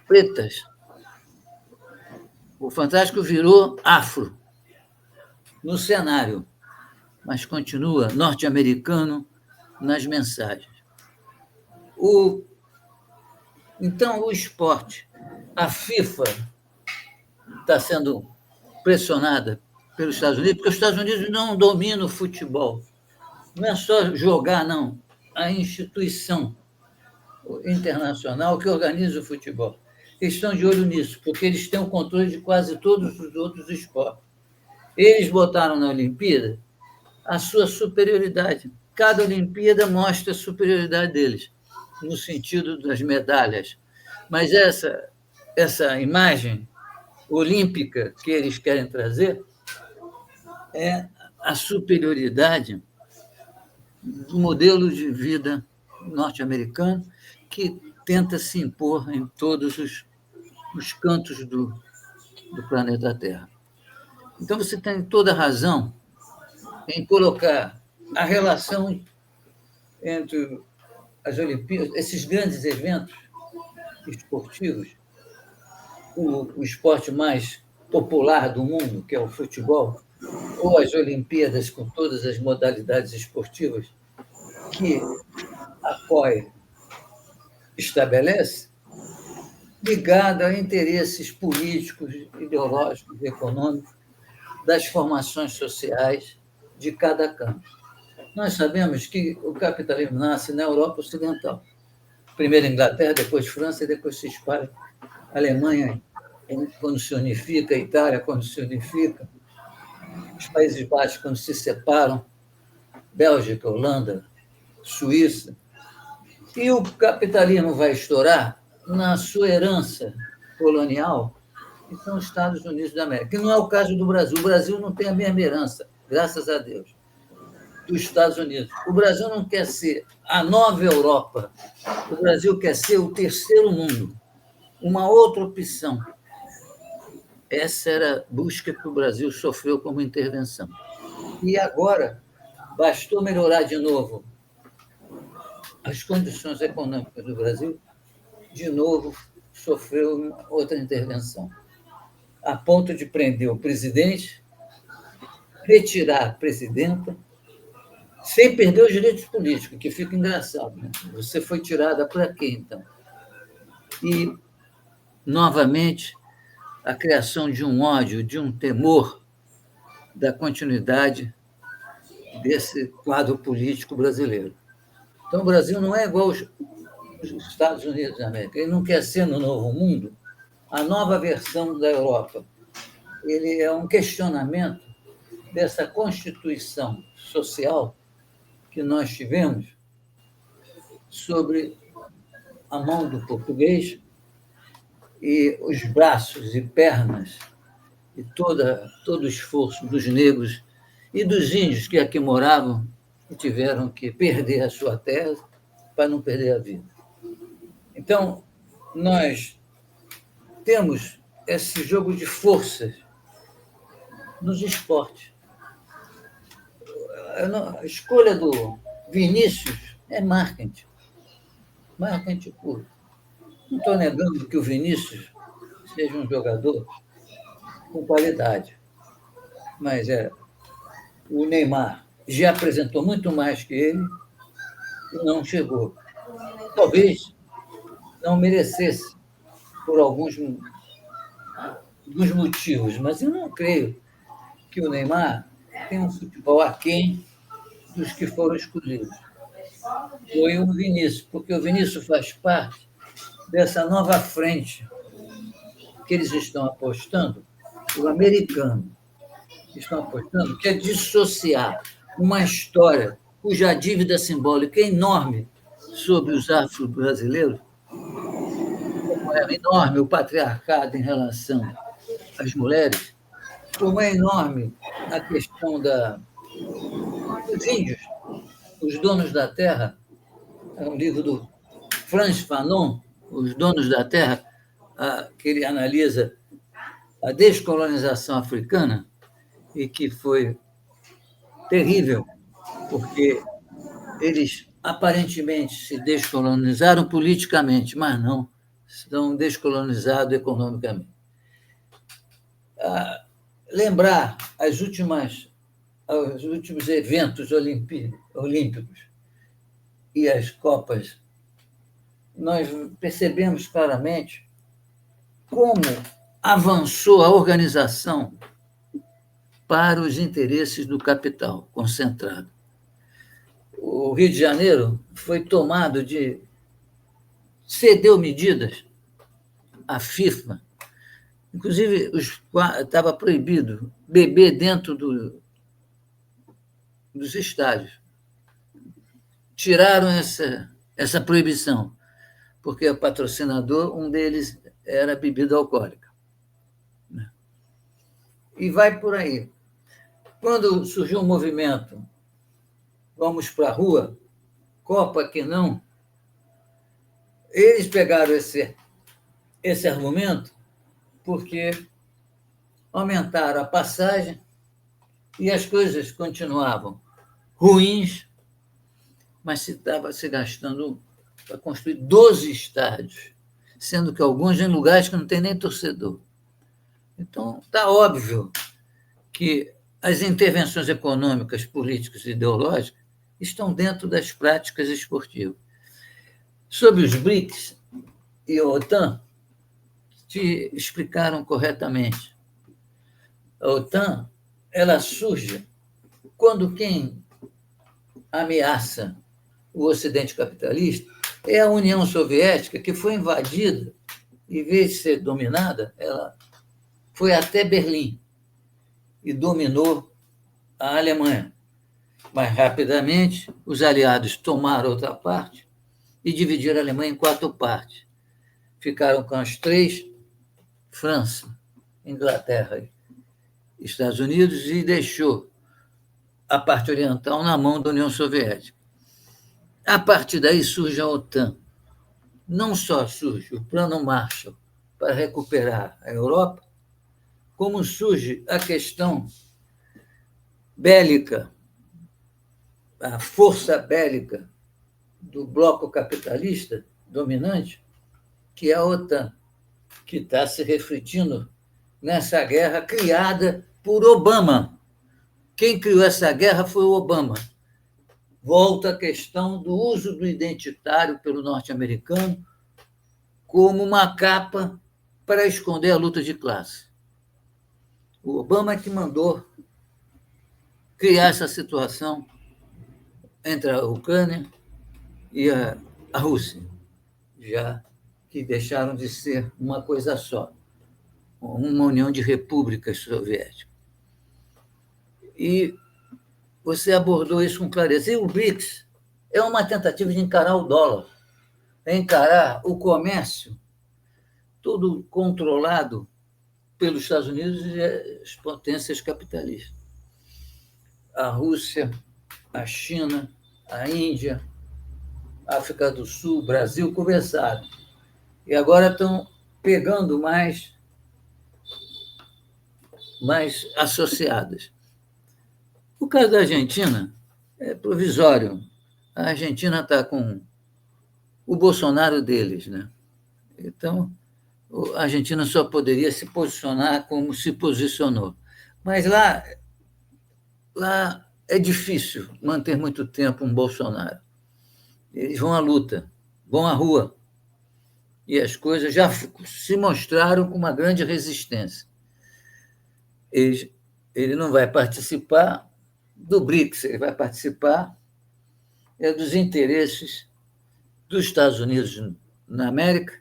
pretas. O Fantástico virou afro no cenário, mas continua norte-americano nas mensagens. Então, o esporte, a FIFA está sendo pressionada pelos Estados Unidos, porque os Estados Unidos não dominam o futebol. Não é só jogar, não. A instituição internacional que organiza o futebol. Eles estão de olho nisso, porque eles têm o controle de quase todos os outros esportes. Eles botaram na Olimpíada a sua superioridade. Cada Olimpíada mostra a superioridade deles, no sentido das medalhas. Mas essa imagem olímpica que eles querem trazer é a superioridade do modelo de vida norte-americano que tenta se impor em todos os cantos do planeta Terra. Então, você tem toda a razão em colocar a relação entre as Olimpíadas, esses grandes eventos esportivos, o esporte mais popular do mundo, que é o futebol, ou as Olimpíadas com todas as modalidades esportivas que a COI estabelece, ligada a interesses políticos, ideológicos, econômicos, das formações sociais de cada campo. Nós sabemos que o capitalismo nasce na Europa Ocidental. Primeiro Inglaterra, depois França, e depois se espalha. Alemanha, quando se unifica, Itália, quando se unifica, os Países Baixos, quando se separam, Bélgica, Holanda, Suíça. E o capitalismo vai estourar na sua herança colonial que são os Estados Unidos da América, que não é o caso do Brasil. O Brasil não tem a mesma herança, graças a Deus, dos Estados Unidos. O Brasil não quer ser a nova Europa. O Brasil quer ser o terceiro mundo, uma outra opção. Essa era a busca que o Brasil sofreu como intervenção. E agora, bastou melhorar de novo as condições econômicas do Brasil, de novo sofreu outra intervenção, a ponto de prender o presidente, retirar a presidenta, sem perder os direitos políticos, que fica engraçado. Né? Você foi tirada para quê, então? E, novamente, a criação de um ódio, de um temor da continuidade desse quadro político brasileiro. Então, o Brasil não é igual aos Estados Unidos da América. Ele não quer ser, no novo mundo, a nova versão da Europa. Ele é um questionamento dessa constituição social que nós tivemos sobre a mão do português e os braços e pernas e todo o esforço dos negros e dos índios que aqui moravam e tiveram que perder a sua terra para não perder a vida. Então, nós temos esse jogo de forças nos esportes. A escolha do Vinícius é marketing. Marketing puro. Não estou negando que o Vinícius seja um jogador com qualidade, mas o Neymar já apresentou muito mais que ele e não chegou. Talvez não merecesse por alguns motivos, mas eu não creio que o Neymar tenha um futebol aquém dos que foram escolhidos. Foi o Vinícius, porque o Vinícius faz parte dessa nova frente que eles estão apostando, o americano, estão apostando, que é dissociar uma história cuja dívida simbólica é enorme sobre os afro-brasileiros, como é enorme o patriarcado em relação às mulheres, como é enorme a questão dos índios, os donos da terra. É um livro do Frantz Fanon, Os Donos da Terra, que ele analisa a descolonização africana e que foi terrível, porque eles aparentemente se descolonizaram politicamente, mas não estão descolonizados economicamente. Lembrar os últimos eventos olímpicos e as Copas, nós percebemos claramente como avançou a organização para os interesses do capital concentrado. O Rio de Janeiro foi tomado cedeu medidas à FIFA, inclusive estava proibido beber dentro dos estádios. Tiraram essa proibição, porque o patrocinador, um deles era bebida alcoólica. E vai por aí. Quando surgiu um movimento, vamos para a rua, Copa que não, eles pegaram esse argumento porque aumentaram a passagem e as coisas continuavam ruins, mas se estava se gastando para construir 12 estádios, sendo que alguns em lugares que não tem nem torcedor. Então, está óbvio que as intervenções econômicas, políticas e ideológicas estão dentro das práticas esportivas. Sobre os BRICS e a OTAN, te explicaram corretamente. A OTAN, ela surge quando quem ameaça o Ocidente capitalista é a União Soviética, que foi invadida, em vez de ser dominada, ela foi até Berlim e dominou a Alemanha. Mas, rapidamente, os aliados tomaram outra parte e dividiram a Alemanha em 4 partes. Ficaram com as 3, França, Inglaterra e Estados Unidos e deixou a parte oriental na mão da União Soviética. A partir daí surge a OTAN. Não só surge o Plano Marshall para recuperar a Europa, como surge a questão bélica, a força bélica do bloco capitalista dominante, que é a OTAN, que está se refletindo nessa guerra criada por Obama. Quem criou essa guerra foi o Obama. Volta a questão do uso do identitário pelo norte-americano como uma capa para esconder a luta de classe. O Obama é que mandou criar essa situação entre a Ucrânia e a Rússia, já que deixaram de ser uma coisa só, uma união de repúblicas soviéticas. E você abordou isso com clareza. E o BRICS é uma tentativa de encarar o dólar, é encarar o comércio, tudo controlado pelos Estados Unidos e as potências capitalistas. A Rússia, a China, a Índia, a África do Sul, Brasil conversaram. E agora estão pegando mais associadas. O caso da Argentina é provisório. A Argentina está com o Bolsonaro deles, né? Então, a Argentina só poderia se posicionar como se posicionou. Mas lá é difícil manter muito tempo um Bolsonaro. Eles vão à luta, vão à rua. E as coisas já se mostraram com uma grande resistência. Ele não vai participar do BRICS, ele vai participar dos interesses dos Estados Unidos na América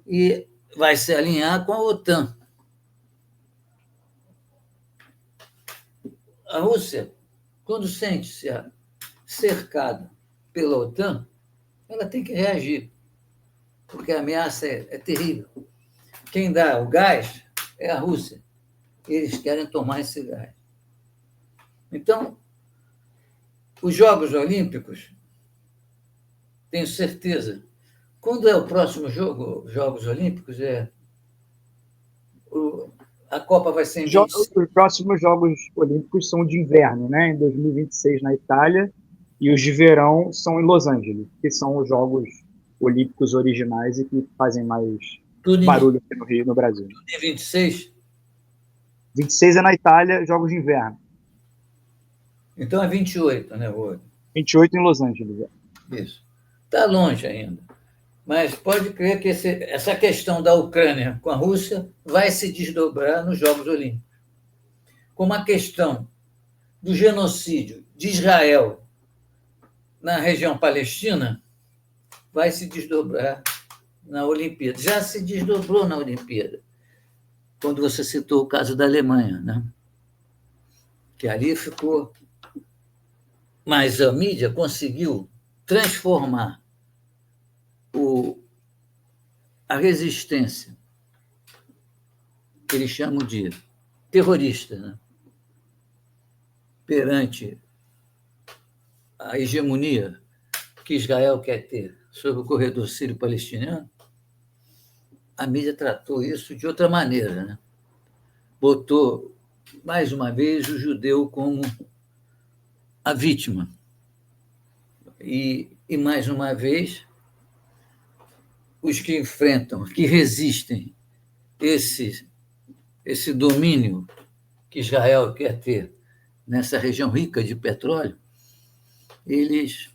e vai se alinhar com a OTAN. A Rússia, quando sente-se cercada pela OTAN, ela tem que reagir, porque a ameaça é terrível. Quem dá o gás é a Rússia. Eles querem tomar esse gás. Então, os Jogos Olímpicos, tenho certeza, quando é o próximo Jogos Olímpicos? A Copa vai ser em 26. Os próximos Jogos Olímpicos são de inverno, né? Em 2026 na Itália, e os de verão são em Los Angeles, que são os Jogos Olímpicos originais e que fazem mais barulho aqui no Rio, no Brasil. Tudo em 26? 26 é na Itália, Jogos de Inverno. Então é 28, né? 28 em Los Angeles. Isso. Está longe ainda. Mas pode crer que essa questão da Ucrânia com a Rússia vai se desdobrar nos Jogos Olímpicos. Como a questão do genocídio de Israel na região palestina vai se desdobrar na Olimpíada. Já se desdobrou na Olimpíada, quando você citou o caso da Alemanha, né? Que ali ficou... Mas a mídia conseguiu transformar a resistência, que eles chamam de terrorista, né? Perante a hegemonia que Israel quer ter sobre o corredor sírio-palestiniano, a mídia tratou isso de outra maneira, né? Botou, mais uma vez, o judeu como a vítima. E mais uma vez, os que enfrentam, que resistem esse domínio que Israel quer ter nessa região rica de petróleo, eles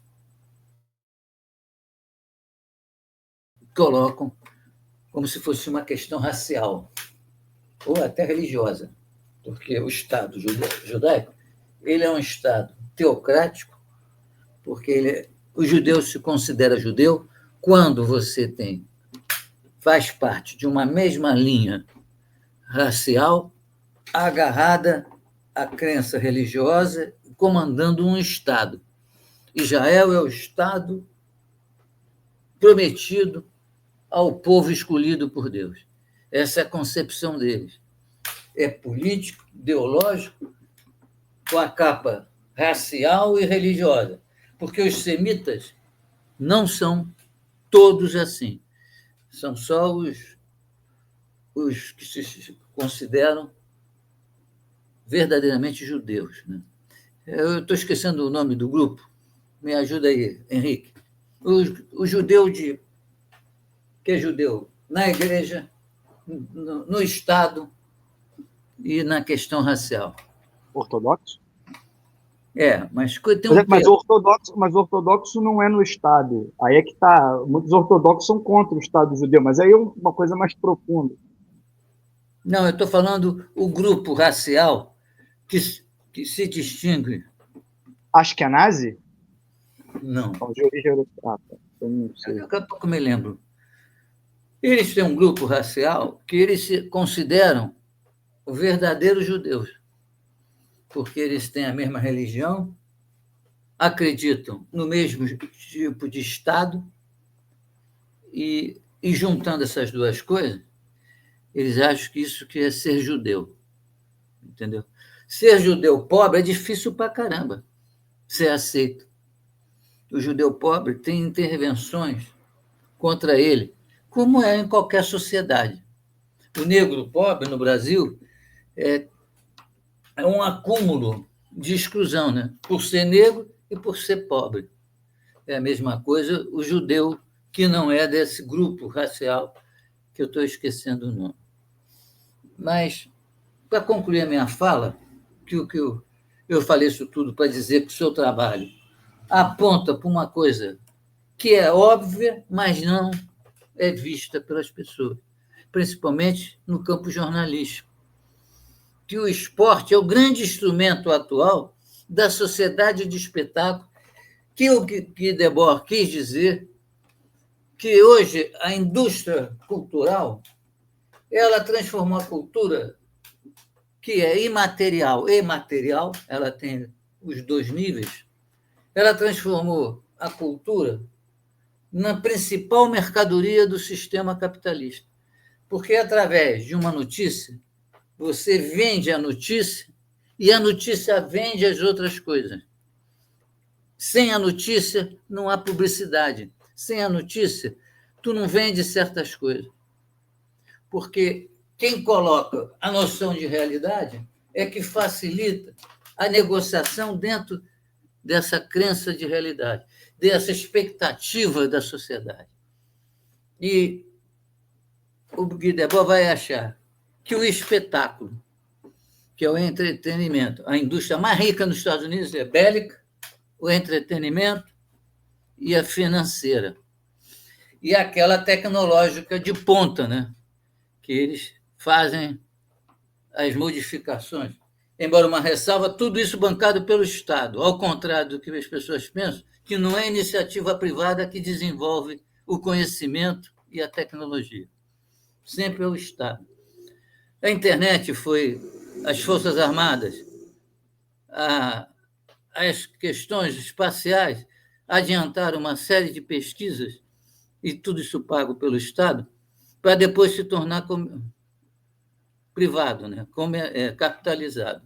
colocam como se fosse uma questão racial ou até religiosa, porque o Estado judaico ele é um Estado teocrático, porque o judeu se considera judeu quando você faz parte de uma mesma linha racial agarrada à crença religiosa, comandando um Estado. Israel é o Estado prometido ao povo escolhido por Deus. Essa é a concepção deles. é político, ideológico, com a capa racial e religiosa, porque os semitas não são todos assim. São só os que se consideram verdadeiramente judeus, né? Eu estou esquecendo o nome do grupo. Me ajuda aí, Henrique. O judeu que é judeu na igreja, no Estado e na questão racial. Ortodoxo? Mas tem um mas ortodoxo não é no Estado. Aí é que está. Muitos ortodoxos são contra o Estado judeu, mas aí é uma coisa mais profunda. Não, eu estou falando o grupo racial que se distingue. Ashkenazi? Não. De origem europeia. Não sei. Daqui a pouco me lembro. Eles têm um grupo racial que eles se consideram verdadeiros judeus, porque eles têm a mesma religião, acreditam no mesmo tipo de Estado, e juntando essas duas coisas, eles acham que isso que é ser judeu. Entendeu? Ser judeu pobre é difícil pra caramba ser aceito. O judeu pobre tem intervenções contra ele, como é em qualquer sociedade. O negro pobre no Brasil é um acúmulo de exclusão, né? Por ser negro e por ser pobre. É a mesma coisa o judeu que não é desse grupo racial que eu estou esquecendo o nome. Mas, para concluir a minha fala, eu falei isso tudo para dizer que o seu trabalho aponta para uma coisa que é óbvia, mas não é vista pelas pessoas, principalmente no campo jornalístico, que o esporte é o grande instrumento atual da sociedade de espetáculo, que o Guy Debord quis dizer que hoje a indústria cultural ela transformou a cultura, que é imaterial e material, ela tem os dois níveis, ela transformou a cultura na principal mercadoria do sistema capitalista. Porque, através de uma notícia, você vende a notícia e a notícia vende as outras coisas. Sem a notícia, não há publicidade. Sem a notícia, tu não vende certas coisas. Porque quem coloca a noção de realidade é que facilita a negociação dentro dessa crença de realidade, dessa expectativa da sociedade. E o Guy Debord vai achar que o espetáculo, que é o entretenimento, a indústria mais rica nos Estados Unidos é bélica, o entretenimento e a financeira. E aquela tecnológica de ponta, né? Que eles fazem as modificações. Embora uma ressalva, tudo isso bancado pelo Estado, ao contrário do que as pessoas pensam, que não é iniciativa privada que desenvolve o conhecimento e a tecnologia. Sempre é o Estado. A internet foi as Forças Armadas, as questões espaciais adiantaram uma série de pesquisas, e tudo isso pago pelo Estado, para depois se tornar privado, né? Capitalizado.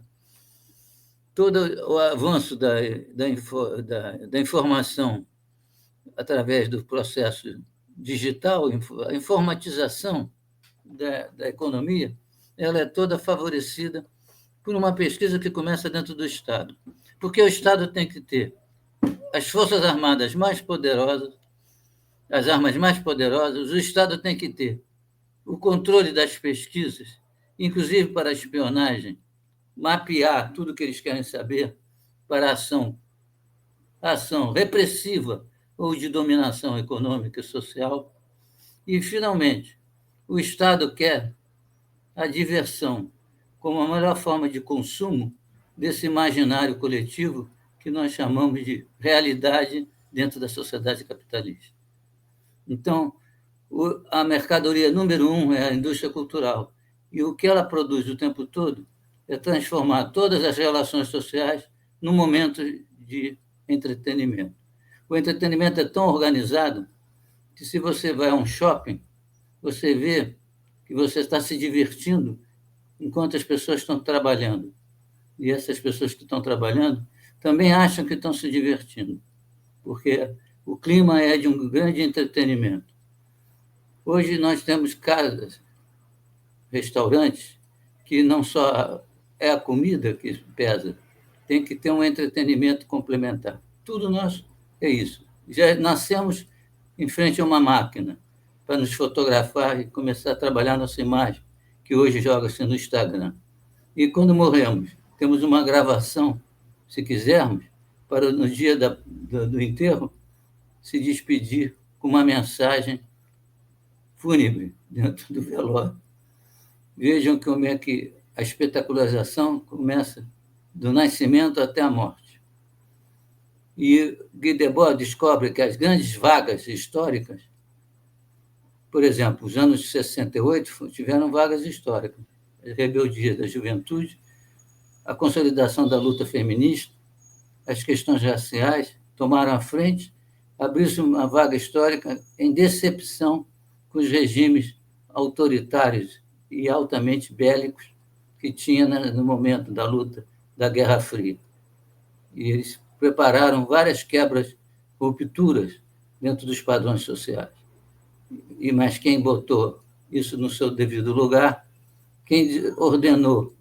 Todo o avanço da informação através do processo digital, a informatização da economia, ela é toda favorecida por uma pesquisa que começa dentro do Estado. Porque o Estado tem que ter as Forças Armadas mais poderosas, as armas mais poderosas, o Estado tem que ter o controle das pesquisas, inclusive para a espionagem, mapear tudo o que eles querem saber para a ação repressiva ou de dominação econômica e social. E, finalmente, o Estado quer a diversão como a melhor forma de consumo desse imaginário coletivo que nós chamamos de realidade dentro da sociedade capitalista. Então, a mercadoria número 1 é a indústria cultural, e o que ela produz o tempo todo é transformar todas as relações sociais num momento de entretenimento. O entretenimento é tão organizado que, se você vai a um shopping, você vê que você está se divertindo enquanto as pessoas estão trabalhando. E essas pessoas que estão trabalhando também acham que estão se divertindo, porque o clima é de um grande entretenimento. Hoje nós temos casas, restaurantes, que não só é a comida que pesa, tem que ter um entretenimento complementar. Tudo nosso é isso. Já nascemos em frente a uma máquina para nos fotografar e começar a trabalhar nossa imagem, que hoje joga-se no Instagram. E quando morremos, temos uma gravação, se quisermos, para no dia do enterro se despedir com uma mensagem fúnebre dentro do velório. Vejam como é que a espetacularização começa do nascimento até a morte. E Guy Debord descobre que as grandes vagas históricas, por exemplo, os anos de 68 tiveram vagas históricas, as rebeldias da juventude, a consolidação da luta feminista, as questões raciais tomaram a frente, abriu-se uma vaga histórica em decepção com os regimes autoritários e altamente bélicos que tinha no momento da luta da Guerra Fria. E eles prepararam várias quebras, rupturas dentro dos padrões sociais. Mas quem botou isso no seu devido lugar, quem ordenou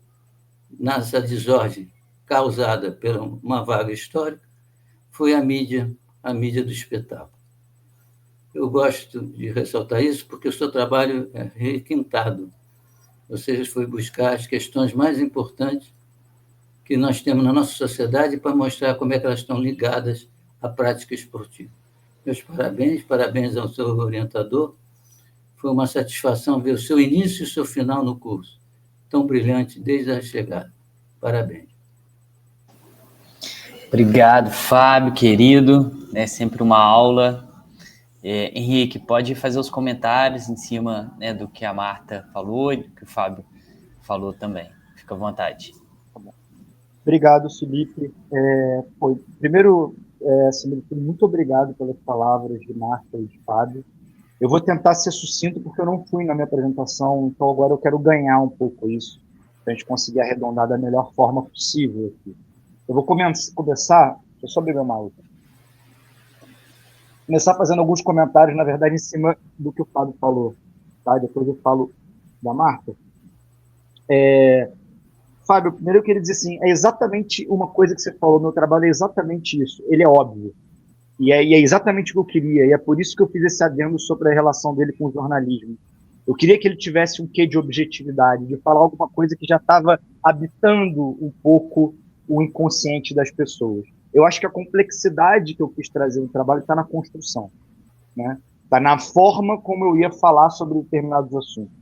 nessa desordem causada por uma vaga histórica, foi a mídia do espetáculo. Eu gosto de ressaltar isso porque o seu trabalho é requintado. Ou seja, foi buscar as questões mais importantes que nós temos na nossa sociedade para mostrar como é que elas estão ligadas à prática esportiva. Meus parabéns, parabéns ao seu orientador. Foi uma satisfação ver o seu início e o seu final no curso, tão brilhante desde a chegada. Parabéns. Obrigado, Fábio, querido. É sempre uma aula. Henrique, pode fazer os comentários em cima, né, do que a Marta falou e do que o Fábio falou também. Fica à vontade. Obrigado, Felipe. Primeiro, muito obrigado pelas palavras de Marta e de Fábio. Eu vou tentar ser sucinto porque eu não fui na minha apresentação, então agora eu quero ganhar um pouco isso, para a gente conseguir arredondar da melhor forma possível aqui. Eu vou começar, deixa eu só beber uma água. Começar fazendo alguns comentários, na verdade, em cima do que o Fábio falou, tá? Depois eu falo da Marta. Fábio, primeiro eu queria dizer assim, é exatamente uma coisa que você falou, meu trabalho é exatamente isso, ele é óbvio, e é exatamente o que eu queria, e é por isso que eu fiz esse adendo sobre a relação dele com o jornalismo. Eu queria que ele tivesse um quê de objetividade, de falar alguma coisa que já estava habitando um pouco o inconsciente das pessoas. Eu acho que a complexidade que eu quis trazer no trabalho está na construção, né? Está na forma como eu ia falar sobre determinados assuntos.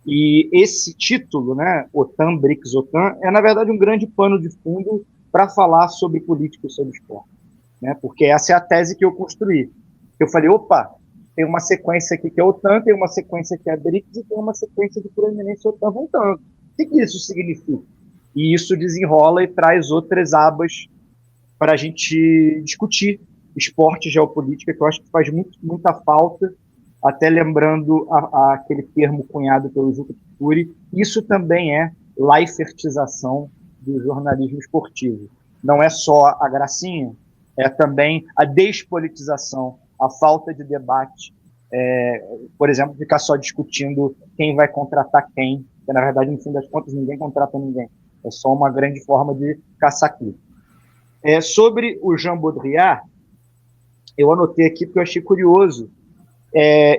E esse título, né, OTAN, BRICS, OTAN, é, na verdade, um grande pano de fundo para falar sobre política e sobre esporte, né? Porque essa é a tese que eu construí. Eu falei, opa, tem uma sequência aqui que é OTAN, tem uma sequência que é BRICS e tem uma sequência de proeminência OTAN voltando. O que isso significa? E isso desenrola e traz outras abas para a gente discutir esporte e geopolítica, que eu acho que faz muita falta, até lembrando aquele termo cunhado pelo Juca Kfouri, isso também é laifertização do jornalismo esportivo. Não é só a gracinha, é também a despolitização, a falta de debate, por exemplo, ficar só discutindo quem vai contratar quem, porque na verdade, no fim das contas, ninguém contrata ninguém. É só uma grande forma de caçar clique. Sobre o Jean Baudrillard, eu anotei aqui porque eu achei curioso.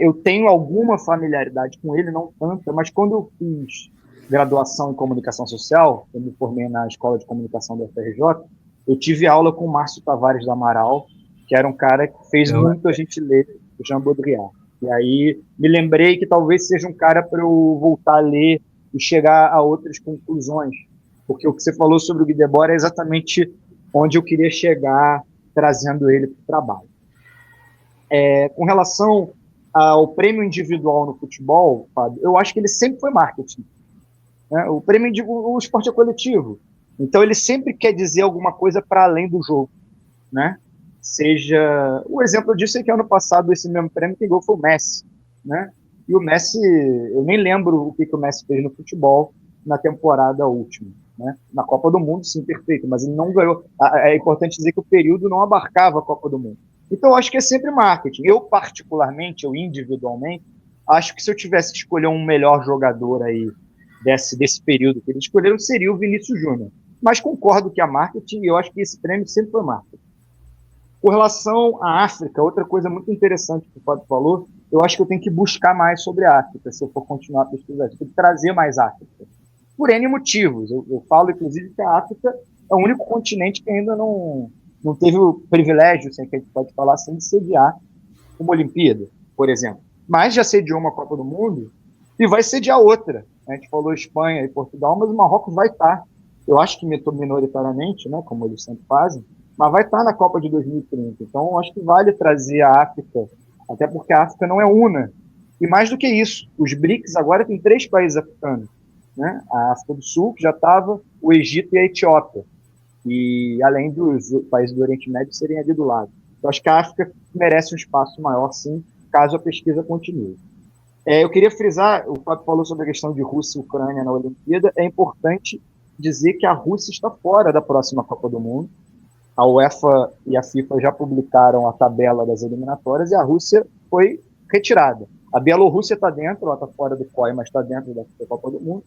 Eu tenho alguma familiaridade com ele, não tanta, mas quando eu fiz graduação em comunicação social, eu me formei na Escola de Comunicação da UFRJ, eu tive aula com o Márcio Tavares do Amaral, que era um cara que fez muito a gente ler o Jean Baudrillard. E aí me lembrei que talvez seja um cara para eu voltar a ler e chegar a outras conclusões, porque o que você falou sobre o Guy Debord é exatamente onde eu queria chegar trazendo ele para o trabalho. Com relação ao prêmio individual no futebol, Fábio, eu acho que ele sempre foi marketing, né? O esporte é coletivo, então ele sempre quer dizer alguma coisa para além do jogo, né? Seja o exemplo disso é que ano passado esse mesmo prêmio que ganhou foi o Messi, né? E o Messi, eu nem lembro o que o Messi fez no futebol, na temporada última. Né? Na Copa do Mundo, sim, perfeito, mas ele não ganhou. É importante dizer que o período não abarcava a Copa do Mundo. Então, eu acho que é sempre marketing. Eu, particularmente, eu individualmente, acho que se eu tivesse que escolher um melhor jogador aí desse período que eles escolheram, seria o Vinícius Júnior. Mas concordo que a marketing, eu acho que esse prêmio sempre foi marketing. Com relação à África, outra coisa muito interessante que o Fábio falou, eu acho que eu tenho que buscar mais sobre a África, se eu for continuar a pesquisar. Eu tenho que trazer mais África. Por N motivos. Eu falo, inclusive, que a África é o único continente que ainda não teve o privilégio, assim, que a gente pode falar assim, de sediar uma Olimpíada, por exemplo. Mas já sediou uma Copa do Mundo e vai sediar outra. A gente falou Espanha e Portugal, mas o Marrocos vai estar. Eu acho que minoritariamente, né, como eles sempre fazem, mas vai estar na Copa de 2030. Então, eu acho que vale trazer a África, até porque a África não é una. E mais do que isso, os BRICS agora tem 3 países africanos. Né? A África do Sul, que já estava, o Egito e a Etiópia. E além dos países do Oriente Médio serem ali do lado. Eu acho que a África merece um espaço maior, sim, caso a pesquisa continue. Eu queria frisar, o Fábio falou sobre a questão de Rússia e Ucrânia na Olimpíada, é importante dizer que a Rússia está fora da próxima Copa do Mundo. A UEFA e a FIFA já publicaram a tabela das eliminatórias e a Rússia foi retirada. A Bielorrússia está dentro, ela está fora do COI, mas está dentro da Copa do Mundo.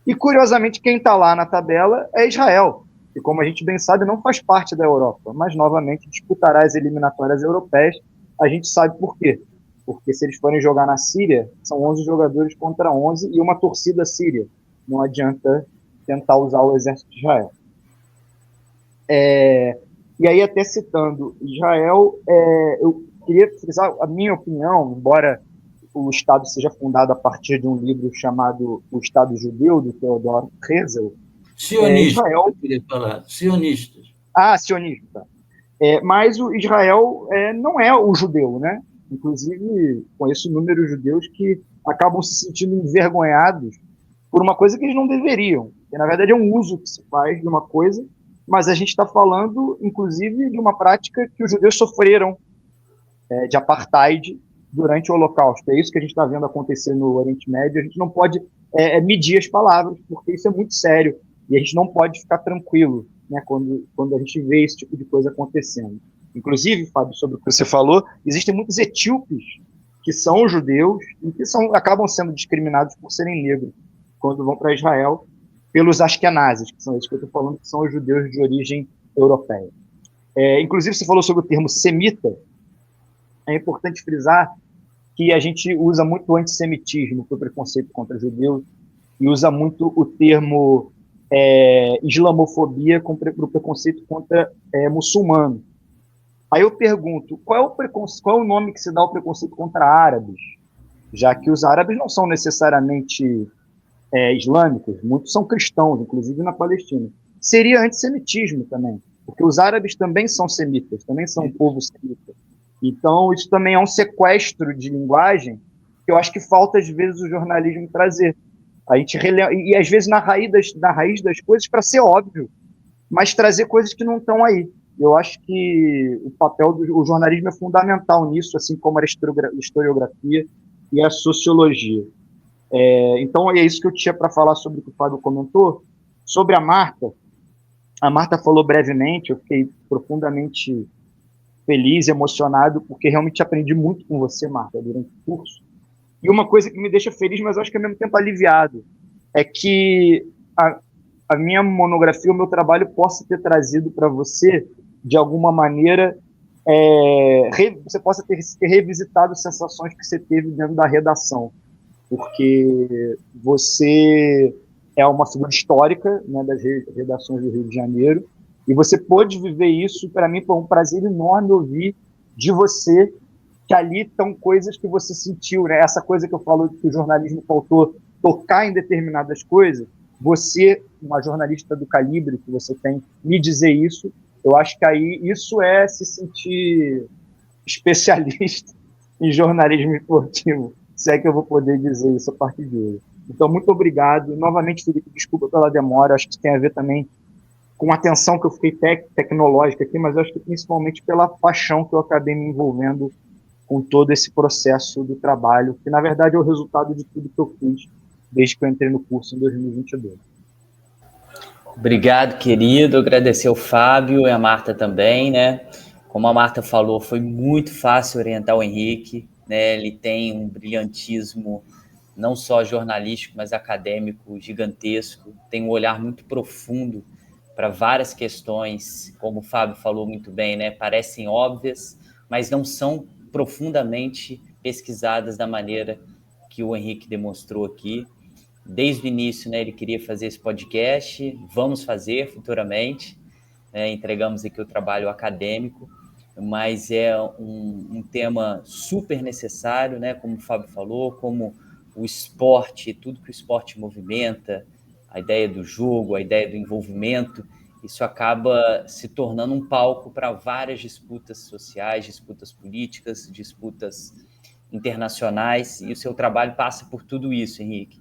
E, curiosamente, quem está lá na tabela é Israel, que, como a gente bem sabe, não faz parte da Europa, mas, novamente, disputará as eliminatórias europeias. A gente sabe por quê. Porque se eles forem jogar na Síria, são 11 jogadores contra 11 e uma torcida síria. Não adianta tentar usar o exército de Israel. E aí, até citando Israel, eu queria frisar a minha opinião, embora o Estado seja fundado a partir de um livro chamado O Estado Judeu, do Theodor Herzl. Sionista, Israel... eu queria falar, sionistas. Sionista. Mas o Israel não é o judeu, né? Inclusive, conheço inúmeros judeus que acabam se sentindo envergonhados por uma coisa que eles não deveriam. Que, na verdade, é um uso que se faz de uma coisa, mas a gente está falando, inclusive, de uma prática que os judeus sofreram de apartheid durante o Holocausto. É isso que a gente está vendo acontecer no Oriente Médio. A gente não pode medir as palavras, porque isso é muito sério, e a gente não pode ficar tranquilo, né, quando a gente vê esse tipo de coisa acontecendo. Inclusive, Fábio, sobre o que você falou, existem muitos etíopes que são judeus e que acabam sendo discriminados por serem negros quando vão para Israel pelos askenazes, que são esses que eu estou falando, que são os judeus de origem europeia. Inclusive, você falou sobre o termo semita. É importante frisar que a gente usa muito o antissemitismo para o preconceito contra judeus e usa muito o termo islamofobia para o preconceito contra muçulmanos. Aí eu pergunto, qual é o nome que se dá ao preconceito contra árabes? Já que os árabes não são necessariamente islâmicos, muitos são cristãos, inclusive na Palestina. Seria antissemitismo também, porque os árabes também são semitas, também são um povo semita. Então, isso também é um sequestro de linguagem que eu acho que falta, às vezes, o jornalismo trazer. A gente e às vezes, na raiz das coisas, para ser óbvio, mas trazer coisas que não estão aí. Eu acho que o papel do jornalismo é fundamental nisso, assim como a historiografia e a sociologia. Então, é isso que eu tinha para falar sobre o que o Fábio comentou. Sobre a Marta falou brevemente, eu fiquei profundamente feliz, emocionado, porque realmente aprendi muito com você, Marta, durante o curso. E uma coisa que me deixa feliz, mas eu acho que ao mesmo tempo aliviado, é que a minha monografia, o meu trabalho, possa ter trazido para você, de alguma maneira, você possa ter revisitado sensações que você teve dentro da redação, porque você é uma figura histórica, né, das redações do Rio de Janeiro, e você pôde viver isso. Para mim foi um prazer enorme ouvir de você que ali estão coisas que você sentiu, né? Essa coisa que eu falo que o jornalismo faltou tocar em determinadas coisas, você, uma jornalista do calibre que você tem, me dizer isso, eu acho que aí isso é se sentir especialista em jornalismo esportivo, se é que eu vou poder dizer isso a partir de hoje. Então, muito obrigado. Novamente, Felipe, desculpa pela demora, acho que tem a ver também com a atenção que eu fiquei tecnológica aqui, mas acho que principalmente pela paixão que eu acabei me envolvendo com todo esse processo do trabalho, que na verdade é o resultado de tudo que eu fiz desde que eu entrei no curso em 2022. Obrigado, querido. Agradecer ao Fábio e a Marta também, né? Como a Marta falou, foi muito fácil orientar o Henrique, né? Ele tem um brilhantismo não só jornalístico, mas acadêmico gigantesco, tem um olhar muito profundo para várias questões, como o Fábio falou muito bem, né? Parecem óbvias, mas não são profundamente pesquisadas da maneira que o Henrique demonstrou aqui. Desde o início, né, ele queria fazer esse podcast, vamos fazer futuramente, né, entregamos aqui o trabalho acadêmico, mas é um tema super necessário, né, como o Fábio falou, como o esporte, tudo que o esporte movimenta, a ideia do jogo, a ideia do envolvimento, isso acaba se tornando um palco para várias disputas sociais, disputas políticas, disputas internacionais, e o seu trabalho passa por tudo isso, Henrique.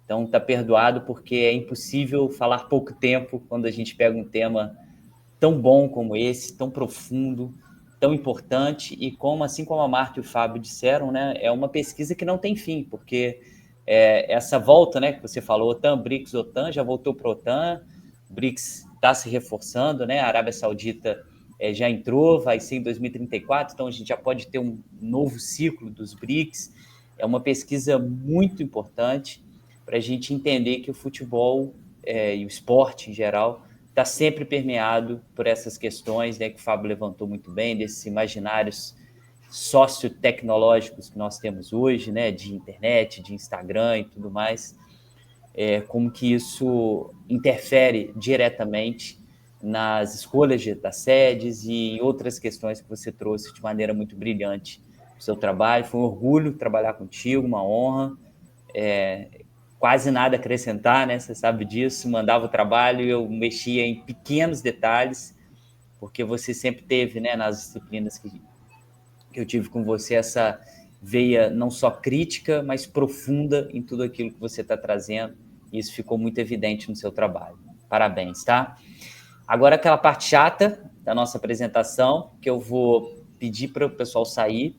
Então, está perdoado, porque é impossível falar pouco tempo quando a gente pega um tema tão bom como esse, tão profundo, tão importante, e como, assim como a Marta e o Fábio disseram, né, é uma pesquisa que não tem fim, porque essa volta, né, que você falou, OTAN, BRICS, OTAN, já voltou para a OTAN, o BRICS está se reforçando, né, a Arábia Saudita já entrou, vai ser em 2034, então a gente já pode ter um novo ciclo dos BRICS. É uma pesquisa muito importante para a gente entender que o futebol e o esporte em geral está sempre permeado por essas questões, né, que o Fábio levantou muito bem, desses imaginários sociotecnológicos que nós temos hoje, né, de internet, de Instagram e tudo mais, como que isso interfere diretamente nas escolhas das sedes e outras questões que você trouxe de maneira muito brilhante no seu trabalho. Foi um orgulho trabalhar contigo, uma honra. Quase nada a acrescentar, né? Você sabe disso. Mandava o trabalho e eu mexia em pequenos detalhes, porque você sempre teve, né, nas disciplinas que eu tive com você, essa veia não só crítica, mas profunda em tudo aquilo que você está trazendo. E isso ficou muito evidente no seu trabalho. Parabéns, tá? Agora, aquela parte chata da nossa apresentação, que eu vou pedir para o pessoal sair,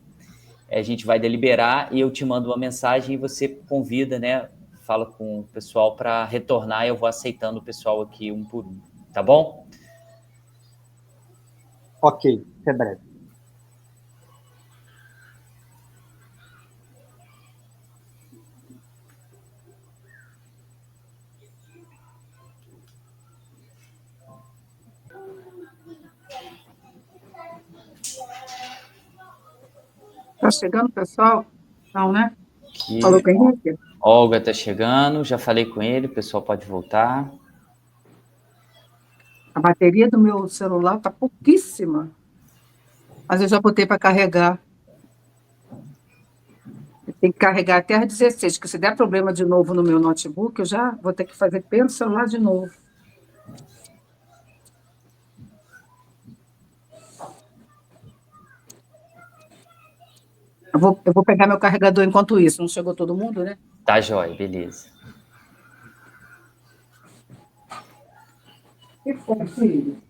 a gente vai deliberar e eu te mando uma mensagem e você convida, né? Fala com o pessoal para retornar e eu vou aceitando o pessoal aqui um por um, tá bom? Ok, até breve. Está chegando, pessoal? Não, né? Aqui, Falou com o Henrique? Olga está chegando, já falei com ele, o pessoal pode voltar. A bateria do meu celular está pouquíssima, mas eu já botei para carregar. Tem que carregar até às 16, que se der problema de novo no meu notebook, eu já vou ter que fazer pelo celular de novo. Eu vou pegar meu carregador enquanto isso. Não chegou todo mundo, né? Tá, jóia, beleza. Que foi, filho?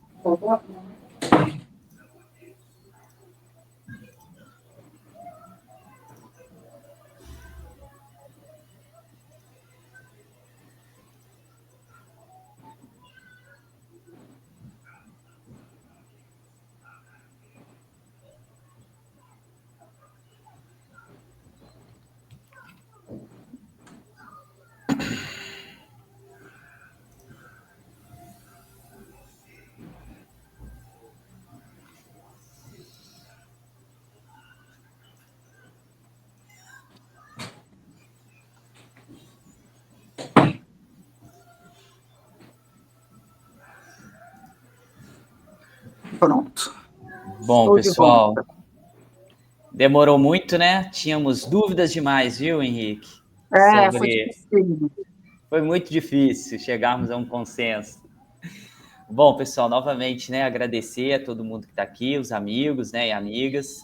Pronto. Bom, Estou de pessoal, volta. demorou muito, né? Tínhamos dúvidas demais, viu, Henrique? Foi Sobre. difícil. Foi muito difícil chegarmos a um consenso. Bom, pessoal, novamente, né, agradecer a todo mundo que está aqui, os amigos, né, e amigas.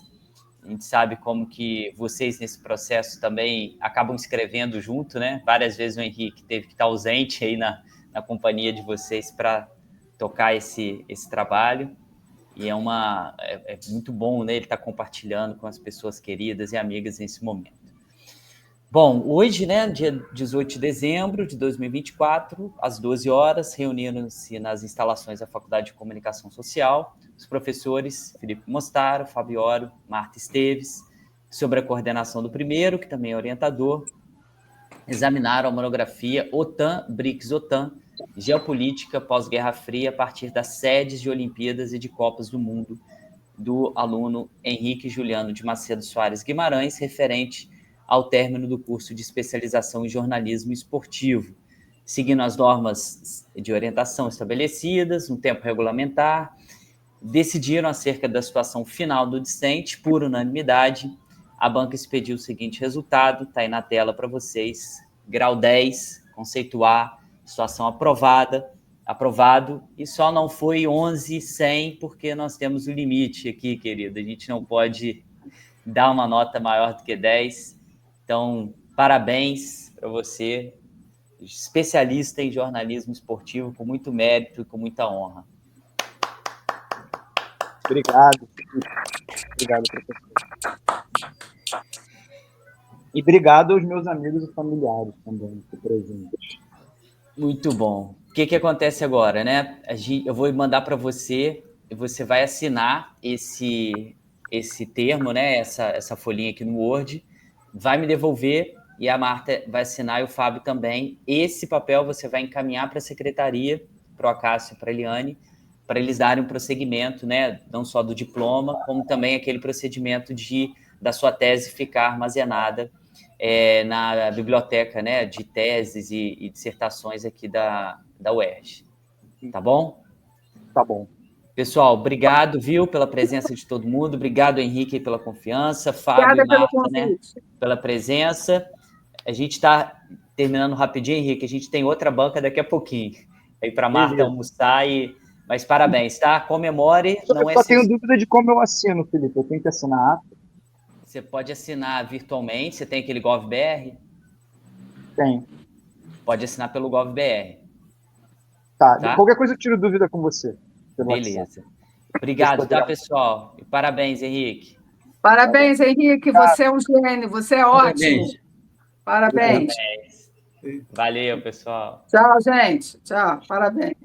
A gente sabe como que vocês nesse processo também acabam escrevendo junto, né? Várias vezes o Henrique teve que estar ausente aí na companhia de vocês para tocar esse trabalho. E é muito bom, né, ele estar compartilhando com as pessoas queridas e amigas nesse momento. Bom, hoje, né, dia 18 de dezembro de 2024, às 12 horas, reunindo-se nas instalações da Faculdade de Comunicação Social, os professores Felipe Mostaro, Fabioro, Marta Esteves, sob a coordenação do primeiro, que também é orientador, examinaram a monografia OTAN, BRICS-OTAN, Geopolítica pós-Guerra Fria a partir das sedes de Olimpíadas e de Copas do Mundo, do aluno Henrique Juliano de Macedo Soares Guimarães, referente ao término do curso de especialização em jornalismo esportivo, seguindo as normas de orientação estabelecidas, no tempo regulamentar, decidiram acerca da situação final do discente, por unanimidade. A banca expediu o seguinte resultado, está aí na tela para vocês, grau 10, conceito A, situação aprovado, e só não foi 11/100, porque nós temos o limite aqui, querido, a gente não pode dar uma nota maior do que 10, então, parabéns para você, especialista em jornalismo esportivo, com muito mérito e com muita honra. Obrigado. Obrigado, professor. E obrigado aos meus amigos e familiares também, que presentes. Muito bom. O que acontece agora, né? Eu vou mandar para você, e você vai assinar esse termo, né? Essa folhinha aqui no Word, vai me devolver e a Marta vai assinar e o Fábio também. Esse papel você vai encaminhar para a secretaria, para o Acácio e para a Eliane, para eles darem um prosseguimento, né? Não só do diploma, como também aquele procedimento da sua tese ficar armazenada na biblioteca, né? De teses e dissertações aqui da UERJ. Tá bom? Tá bom. Pessoal, obrigado, viu, pela presença de todo mundo. Obrigado, Henrique, pela confiança. Fábio e Marta, né, pela presença. A gente está terminando rapidinho, Henrique. A gente tem outra banca daqui a pouquinho. Aí para Marta almoçar Mas parabéns, tá? Comemore. Eu só tenho dúvida de como eu assino, Felipe. Eu tenho que assinar a ata? Você pode assinar virtualmente. Você tem aquele GovBR? Tem. Pode assinar pelo GovBR. Tá? Qualquer coisa eu tiro dúvida com você. Beleza. Obrigado, tá, pessoal? E parabéns, Henrique. Parabéns, Henrique. Você é um gênio, você é ótimo. Parabéns. Valeu, pessoal. Tchau, gente. Tchau. Parabéns.